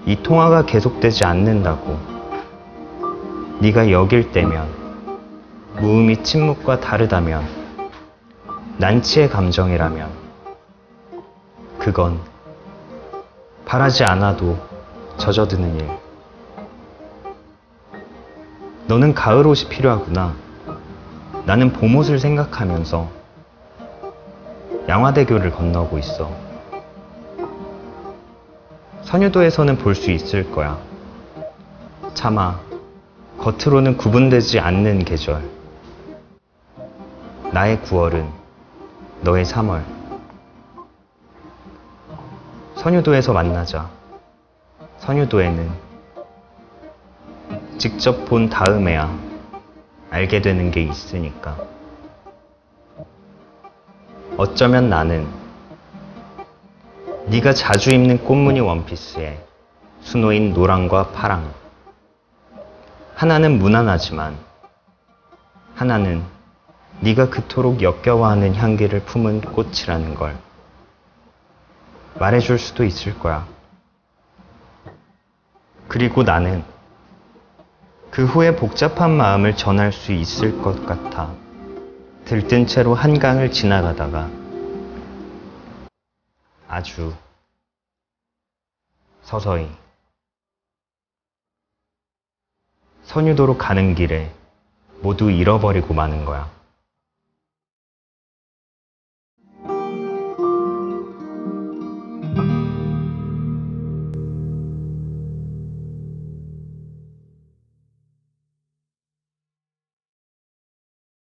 이 통화가 계속되지 않는다고 네가 여길 때면 무음이 침묵과 다르다면 난치의 감정이라면 그건 바라지 않아도 젖어드는 일. 너는 가을 옷이 필요하구나. 나는 봄옷을 생각하면서 양화대교를 건너고 있어. 선유도에서는 볼 수 있을 거야. 차마 겉으로는 구분되지 않는 계절. 나의 9월은 너의 3월. 선유도에서 만나자. 선유도에는 직접 본 다음에야 알게 되는 게 있으니까. 어쩌면 나는 네가 자주 입는 꽃무늬 원피스에 수놓인 노랑과 파랑. 하나는 무난하지만 하나는 네가 그토록 역겨워하는 향기를 품은 꽃이라는 걸 말해줄 수도 있을 거야. 그리고 나는 그 후에 복잡한 마음을 전할 수 있을 것 같아 들뜬 채로 한강을 지나가다가 아주 서서히 선유도로 가는 길에 모두 잃어버리고 마는 거야.